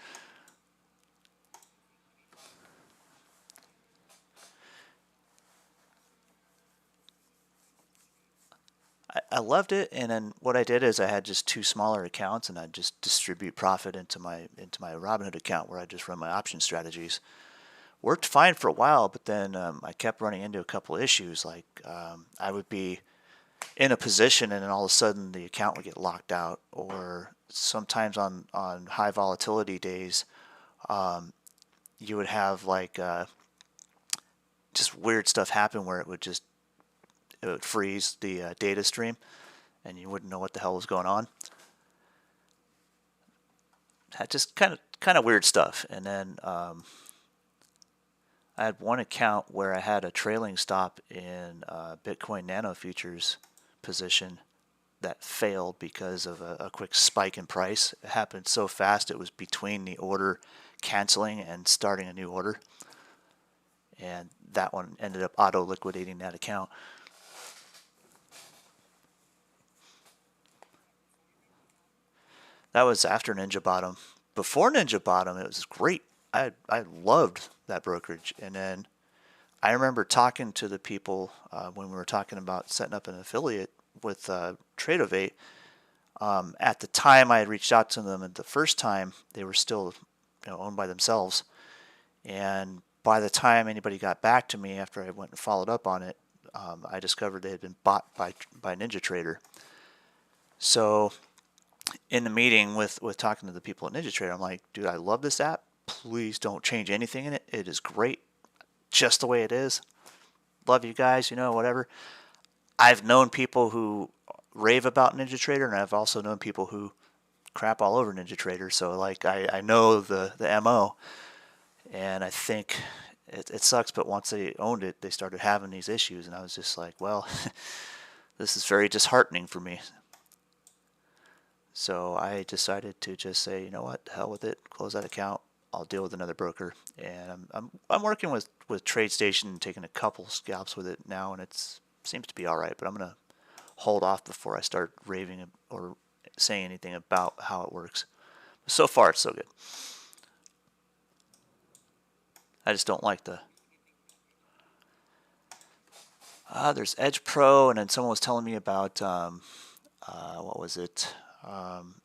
I loved it, and then what I did is I had just 2 smaller accounts, and I'd just distribute profit into my Robinhood account where I just run my option strategies. Worked fine for a while, but then I kept running into a couple of issues. Like I would be in a position, and then all of a sudden the account would get locked out, or sometimes on high volatility days, you would have like just weird stuff happen where it would freeze the data stream, and you wouldn't know what the hell was going on. Just kind of weird stuff. And then I had one account where I had a trailing stop in Bitcoin Nano Futures position that failed because of a quick spike in price. It happened so fast, it was between the order canceling and starting a new order. And that one ended up auto-liquidating that account. That was after Ninja Bottom. Before Ninja Bottom, it was great. I loved that brokerage. And then I remember talking to the people when we were talking about setting up an affiliate with Tradeovate. At the time I had reached out to them, and the first time they were still owned by themselves. And by the time anybody got back to me after I went and followed up on it, I discovered they had been bought by NinjaTrader. So in the meeting with talking to the people at NinjaTrader, I'm like, dude, I love this app. please don't change anything in it. It is great just the way it is. Love you guys, you know, whatever. I've known people who rave about NinjaTrader, and I've also known people who crap all over NinjaTrader. So like I know the MO, and I think it sucks. But once they owned it, they started having these issues, and I was just like, well, this is very disheartening for me. So I decided to just say, you know what, the hell with it, close that account. I'll deal with another broker, and I'm working with TradeStation and taking a couple scalps with it now, and it seems to be all right. But I'm gonna hold off before I start raving or saying anything about how it works. So far, it's so good. I just don't like the. There's Edge Pro, and then someone was telling me about what was it?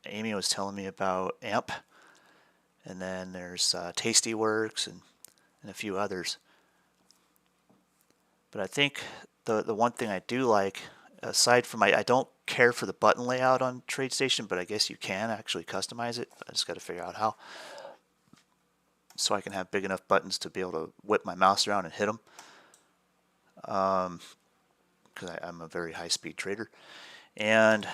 Amy was telling me about AMP, and then there's Tastyworks and a few others. But I think the one thing I do like, aside from I don't care for the button layout on TradeStation, but I guess you can actually customize it. I just got to figure out how, so I can have big enough buttons to be able to whip my mouse around and hit them. Because I'm a very high-speed trader, and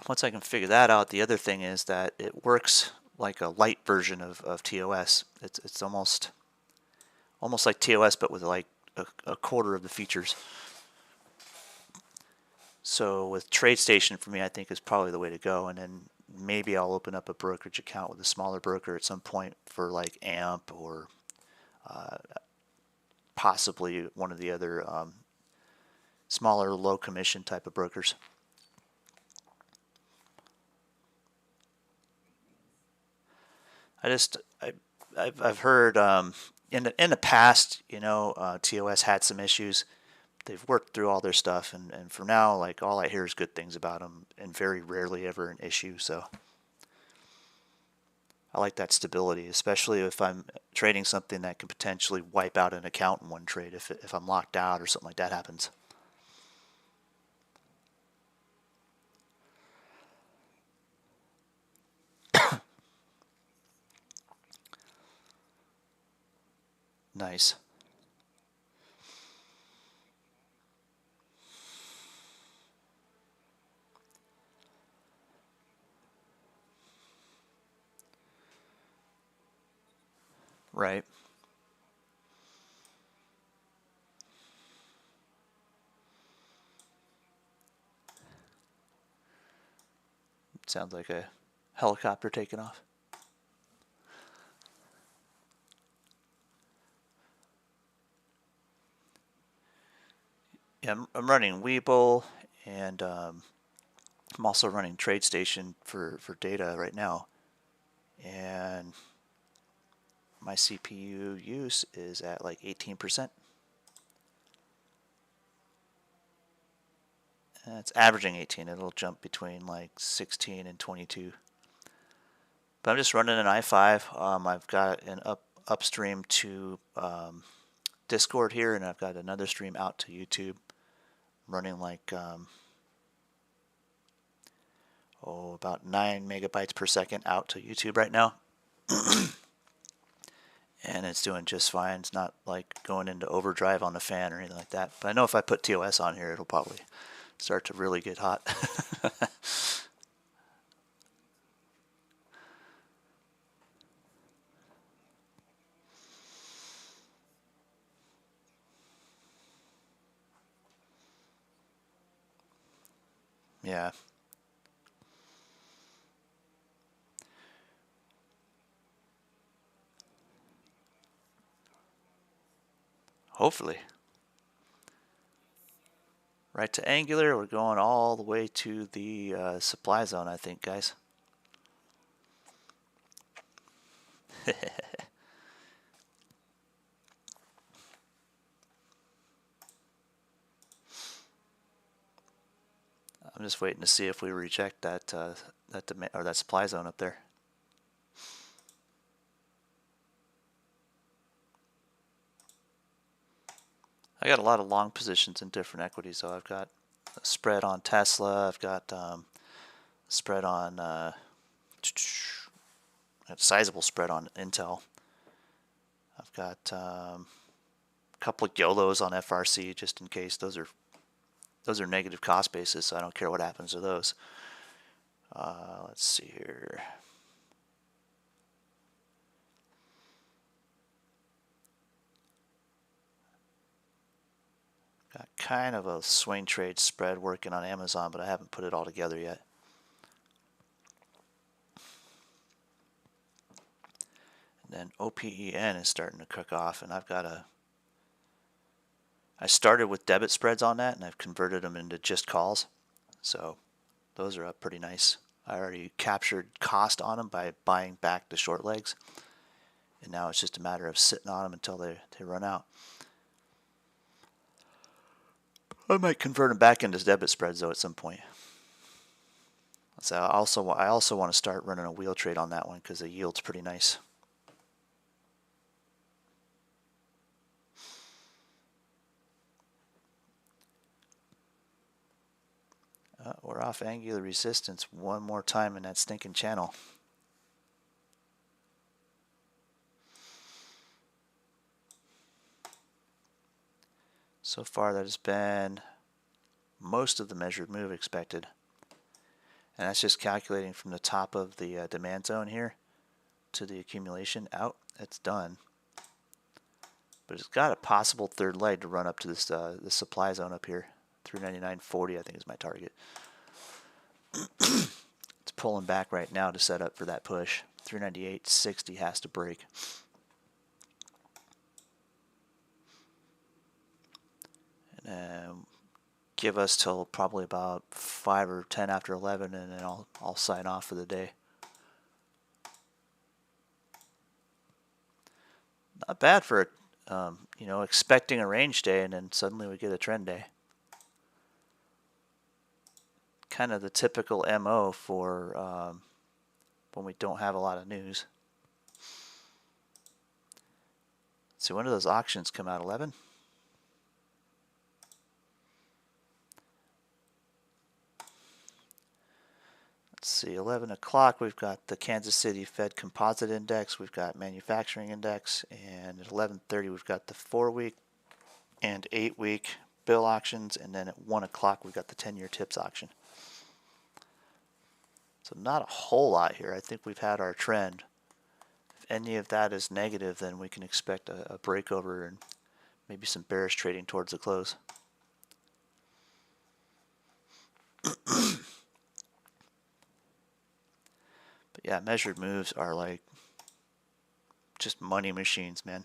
once I can figure that out, the other thing is that it works like a light version of TOS. It's almost like TOS, but with like a quarter of the features. So with TradeStation, for me, I think is probably the way to go. And then maybe I'll open up a brokerage account with a smaller broker at some point for like AMP or possibly one of the other smaller, low commission type of brokers. I've heard in the past, you know, TOS had some issues. They've worked through all their stuff, and for now, like, all I hear is good things about them, and very rarely ever an issue. So I like that stability, especially if I'm trading something that can potentially wipe out an account in one trade if I'm locked out or something like that happens. Nice. Right. Sounds like a helicopter taking off. Yeah, I'm running Webull, and I'm also running TradeStation for data right now. And my CPU use is at like 18%. And it's averaging 18. It'll jump between like 16 and 22. But I'm just running an i5. I've got an upstream to Discord here, and I've got another stream out to YouTube. I'm running like about 9 megabytes per second out to YouTube right now. And it's doing just fine. It's not like going into overdrive on the fan or anything like that. But I know if I put TOS on here, it'll probably start to really get hot. Yeah. Hopefully. Right to Angular. We're going all the way to the supply zone, I think, guys. I'm just waiting to see if we reject that that supply zone up there. I got a lot of long positions in different equities. So I've got a spread on Tesla. I've got a spread on. I got a sizable spread on Intel. I've got a couple of YOLOs on FRC just in case. Those are negative cost basis, so I don't care what happens to those. Let's see here. Got kind of a swing trade spread working on Amazon, but I haven't put it all together yet. And then OPEN is starting to cook off, and I started with debit spreads on that, and I've converted them into just calls. So those are up pretty nice. I already captured cost on them by buying back the short legs, and now it's just a matter of sitting on them until they run out. I might convert them back into debit spreads though at some point. So I also want to start running a wheel trade on that one because the yield's pretty nice. We're off angular resistance one more time in that stinking channel. So far that has been most of the measured move expected. And that's just calculating from the top of the demand zone here to the accumulation out. It's done. But it's got a possible third leg to run up to this the supply zone up here. 399.40 I think is my target. It's pulling back right now to set up for that push. 398.60 has to break. And give us till probably about 5 or 10 after 11, and then I'll sign off for the day. Not bad for you know, expecting a range day and then suddenly we get a trend day. Kind of the typical MO for when we don't have a lot of news. So when do those auctions come out? 11? Let's see, 11 o'clock we've got the Kansas City Fed Composite Index, we've got Manufacturing Index, and at 11:30 we've got the 4-week and 8-week bill auctions, and then at 1 o'clock we've got the 10-year TIPS auction. So not a whole lot here. I think we've had our trend. If any of that is negative, then we can expect a breakover and maybe some bearish trading towards the close. But yeah, measured moves are like just money machines, man.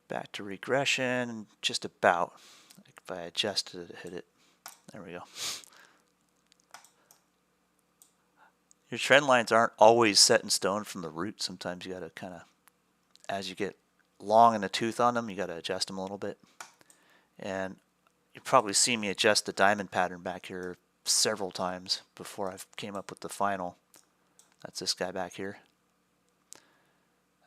Back to regression, just about. Like if I adjusted it, hit it. There we go. Your trend lines aren't always set in stone from the root. Sometimes you got to kind of, as you get long in the tooth on them, you got to adjust them a little bit. And you probably see me adjust the diamond pattern back here several times before I came up with the final. That's this guy back here.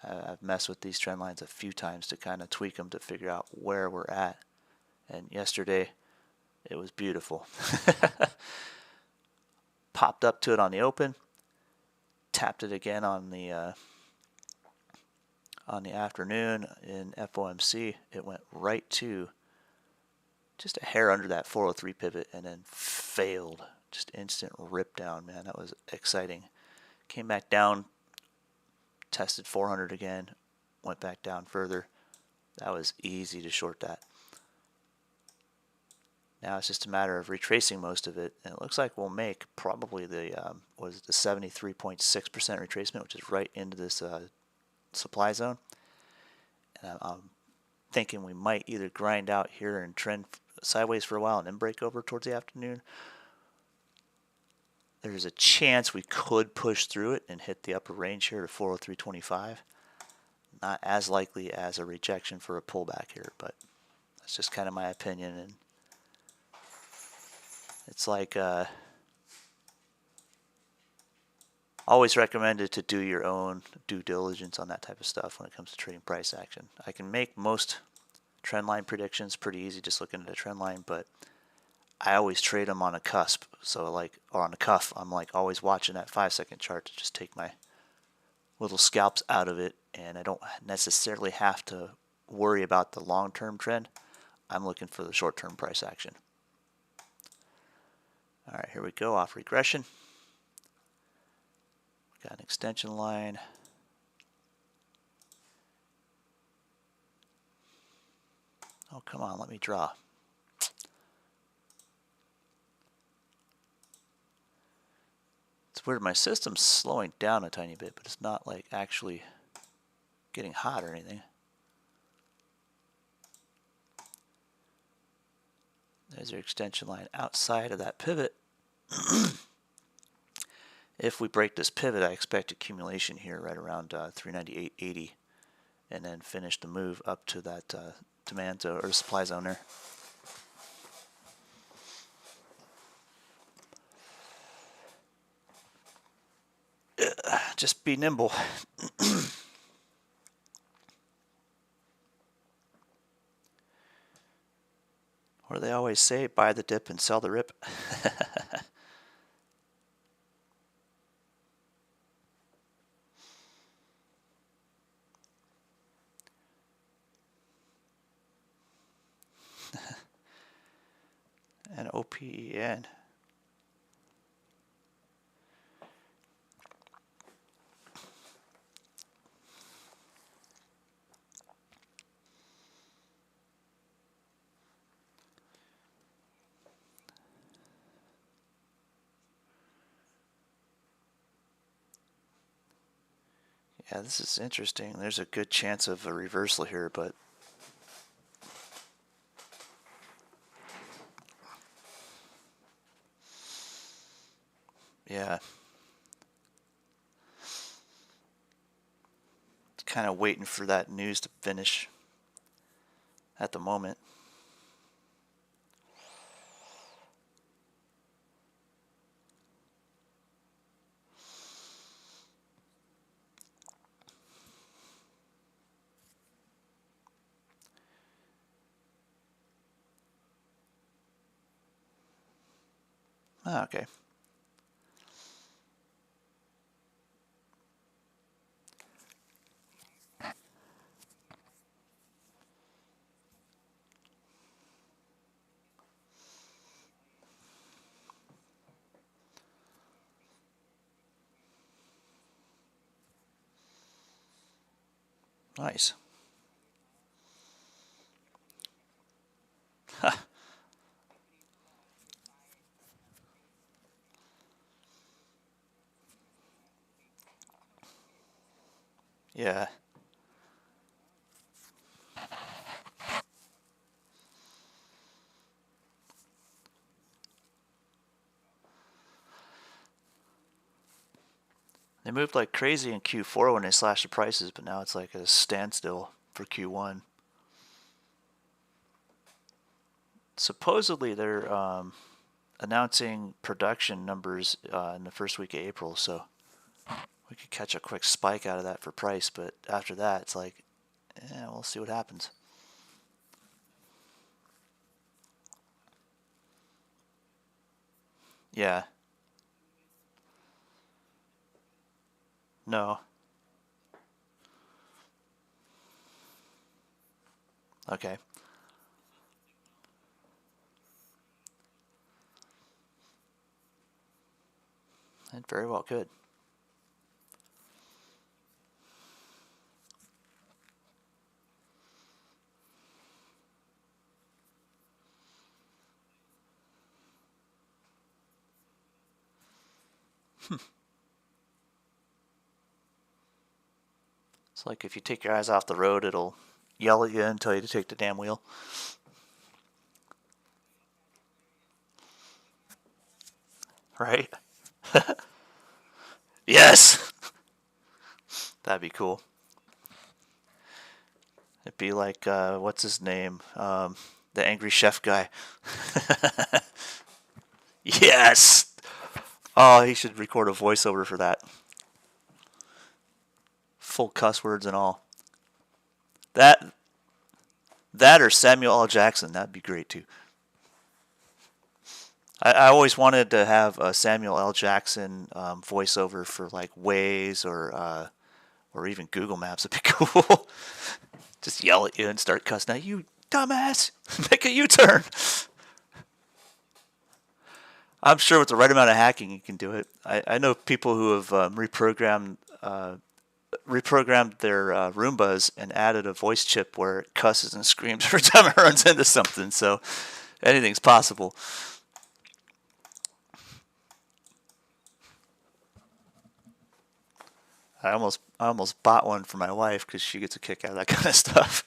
I've messed with these trend lines a few times to kind of tweak them to figure out where we're at. And yesterday, it was beautiful. Popped up to it on the open, tapped it again on the afternoon in FOMC. It went right to just a hair under that 403 pivot and then failed. Just instant rip down, man. That was exciting. Came back down, tested 400 again, went back down further. That was easy to short that. Now it's just a matter of retracing most of it, and it looks like we'll make probably the 73.6% retracement, which is right into this supply zone. And I'm thinking we might either grind out here and trend sideways for a while and then break over towards the afternoon. There's a chance we could push through it and hit the upper range here to 403.25. Not as likely as a rejection for a pullback here, but that's just kind of my opinion. And it's like always recommended to do your own due diligence on that type of stuff when it comes to trading price action. I can make most trend line predictions pretty easy just looking at a trend line, but I always trade them on a cusp. So like, or on a cuff, I'm like always watching that 5-second chart to just take my little scalps out of it, and I don't necessarily have to worry about the long-term trend. I'm looking for the short-term price action. All right, here we go, off regression. Got an extension line. Oh, come on, let me draw. It's weird, my system's slowing down a tiny bit, but it's not like actually getting hot or anything. There's your extension line outside of that pivot. If we break this pivot, I expect accumulation here right around 398.80, and then finish the move up to that demand zone or supply zone there. Just be nimble. What do they always say? Buy the dip and sell the rip. And OPEN. Yeah, this is interesting. There's a good chance of a reversal here, but yeah. Kind of waiting for that news to finish at the moment. Oh, okay. Nice. Yeah. They moved like crazy in Q4 when they slashed the prices, but now it's like a standstill for Q1. Supposedly they're announcing production numbers in the first week of April, so we could catch a quick spike out of that for price, but after that it's like, we'll see what happens. Yeah. No. Okay. It very well could. It's like if you take your eyes off the road, it'll yell at you and tell you to take the damn wheel. Right? Yes! That'd be cool. It'd be like, what's his name? The Angry Chef guy. Yes! Oh, he should record a voiceover for that. Full cuss words and all. That or Samuel L. Jackson. That'd be great too. I always wanted to have a Samuel L. Jackson voiceover for like Waze or even Google Maps would be cool. Just yell at you and start cussing at you, dumbass. Make a U-turn. I'm sure with the right amount of hacking, you can do it. I know people who have reprogrammed their Roombas and added a voice chip where it cusses and screams every time it runs into something. So anything's possible. I almost bought one for my wife because she gets a kick out of that kind of stuff.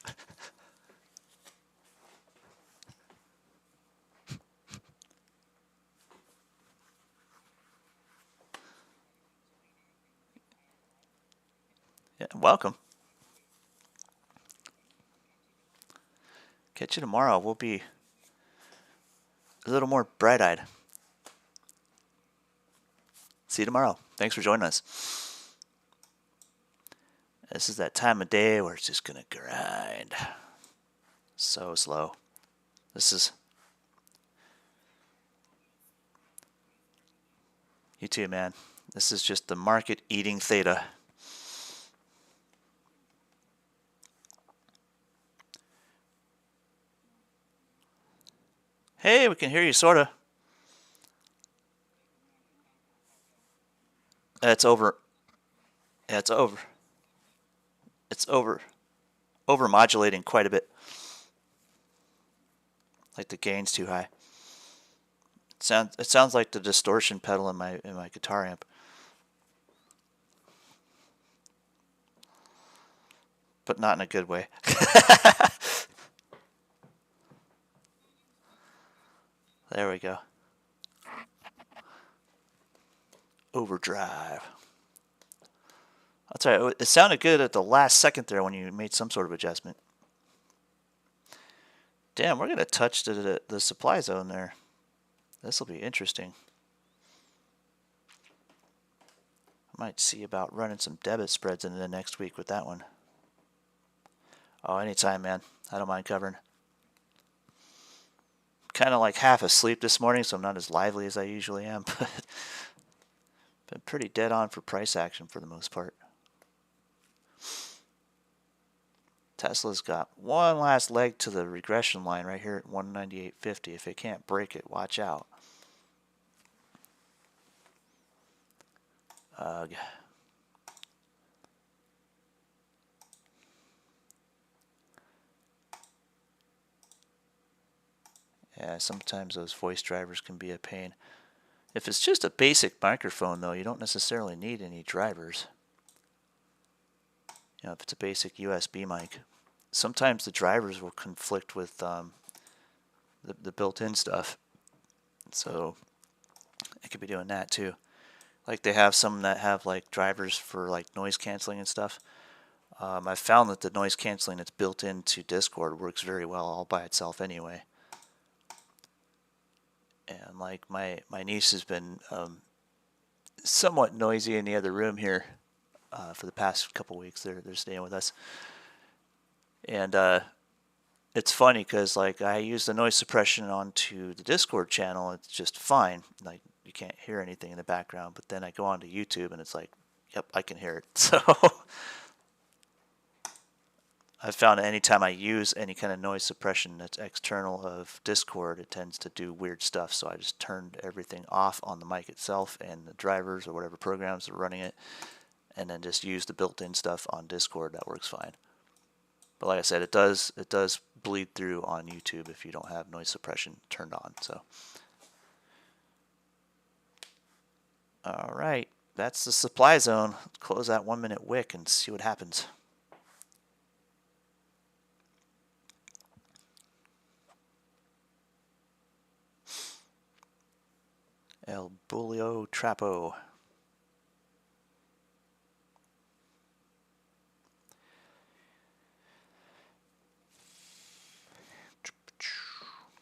Yeah, welcome. Catch you tomorrow. We'll be a little more bright-eyed. See you tomorrow. Thanks for joining us. This is that time of day where it's just gonna grind. So slow. This is... You too, man. This is just the market eating theta. Hey, we can hear you, sorta. It's over. Yeah, it's over. It's over modulating quite a bit. Like the gain's too high. It sounds like the distortion pedal in my guitar amp. But not in a good way. There we go. Overdrive. I'll tell you, it sounded good at the last second there when you made some sort of adjustment. Damn, we're going to touch the supply zone there. This will be interesting. I might see about running some debit spreads into the next week with that one. Oh, anytime, man. I don't mind covering. Kind of like half asleep this morning, so I'm not as lively as I usually am, but been pretty dead on for price action for the most part. Tesla's got one last leg to the regression line right here at 198.50. If it can't break it, watch out. Ugh. Yeah, sometimes those voice drivers can be a pain. If it's just a basic microphone, though, you don't necessarily need any drivers. You know, if it's a basic USB mic, sometimes the drivers will conflict with the built-in stuff. So it could be doing that too. Like they have some that have like drivers for like noise canceling and stuff. I've found that the noise canceling that's built into Discord works very well all by itself anyway. And like my niece has been somewhat noisy in the other room here for the past couple weeks. They're staying with us, and it's funny because like I use the noise suppression onto the Discord channel. It's just fine. Like you can't hear anything in the background. But then I go onto YouTube and it's like, yep, I can hear it. So I've found that anytime I use any kind of noise suppression that's external of Discord, it tends to do weird stuff. So I just turned everything off on the mic itself and the drivers or whatever programs are running it, and then just use the built-in stuff on Discord. That works fine. But like I said, it does bleed through on YouTube if you don't have noise suppression turned on. So, all right, that's the supply zone. Let's close that 1 minute wick and see what happens. El Bulio Trapo.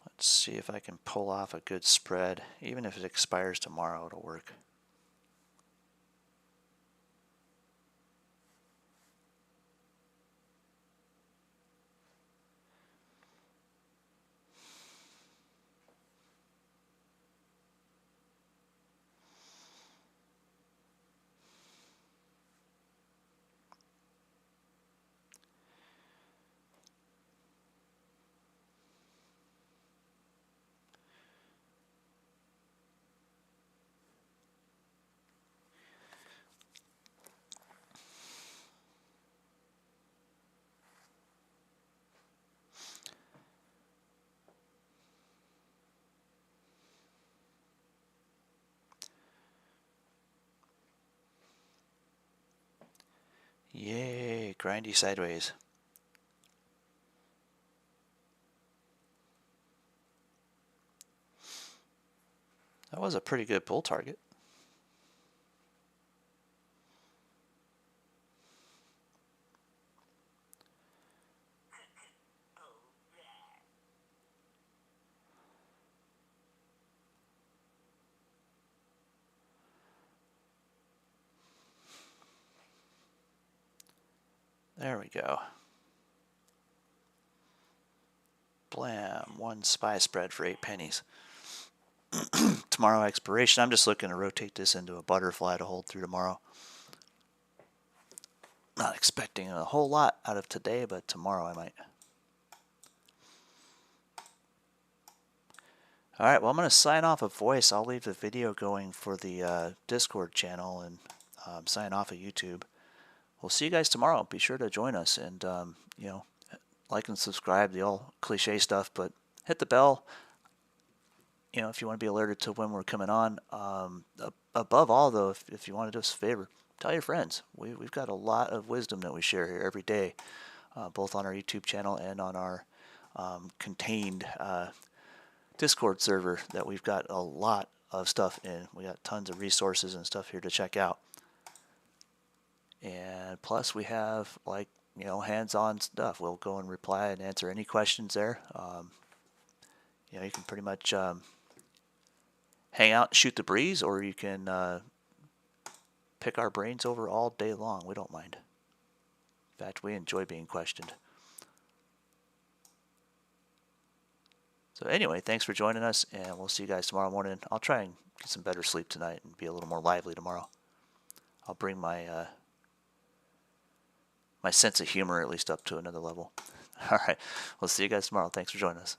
Let's see if I can pull off a good spread. Even if it expires tomorrow, it'll work. Yay, grindy sideways. That was a pretty good pull target. There we go. Blam, one SPY spread for 8 pennies. Tomorrow expiration. I'm just looking to rotate this into a butterfly to hold through tomorrow. Not expecting a whole lot out of today, but tomorrow I might. Alright, well I'm going to sign off of voice. I'll leave the video going for the Discord channel and sign off of YouTube. We'll see you guys tomorrow. Be sure to join us and, you know, like and subscribe, the all cliche stuff, but hit the bell, you know, if you want to be alerted to when we're coming on. Above all, though, if you want to do us a favor, tell your friends. We've got a lot of wisdom that we share here every day, both on our YouTube channel and on our contained Discord server that we've got a lot of stuff in. We got tons of resources and stuff here to check out. And plus we have, like, you know, hands-on stuff. We'll go and reply and answer any questions there. You know, you can pretty much hang out and shoot the breeze, or you can pick our brains over all day long. We don't mind. In fact, we enjoy being questioned. So anyway, thanks for joining us, and we'll see you guys tomorrow morning. I'll try and get some better sleep tonight and be a little more lively tomorrow. I'll bring my my sense of humor at least up to another level. All right, we'll see you guys tomorrow. Thanks for joining us.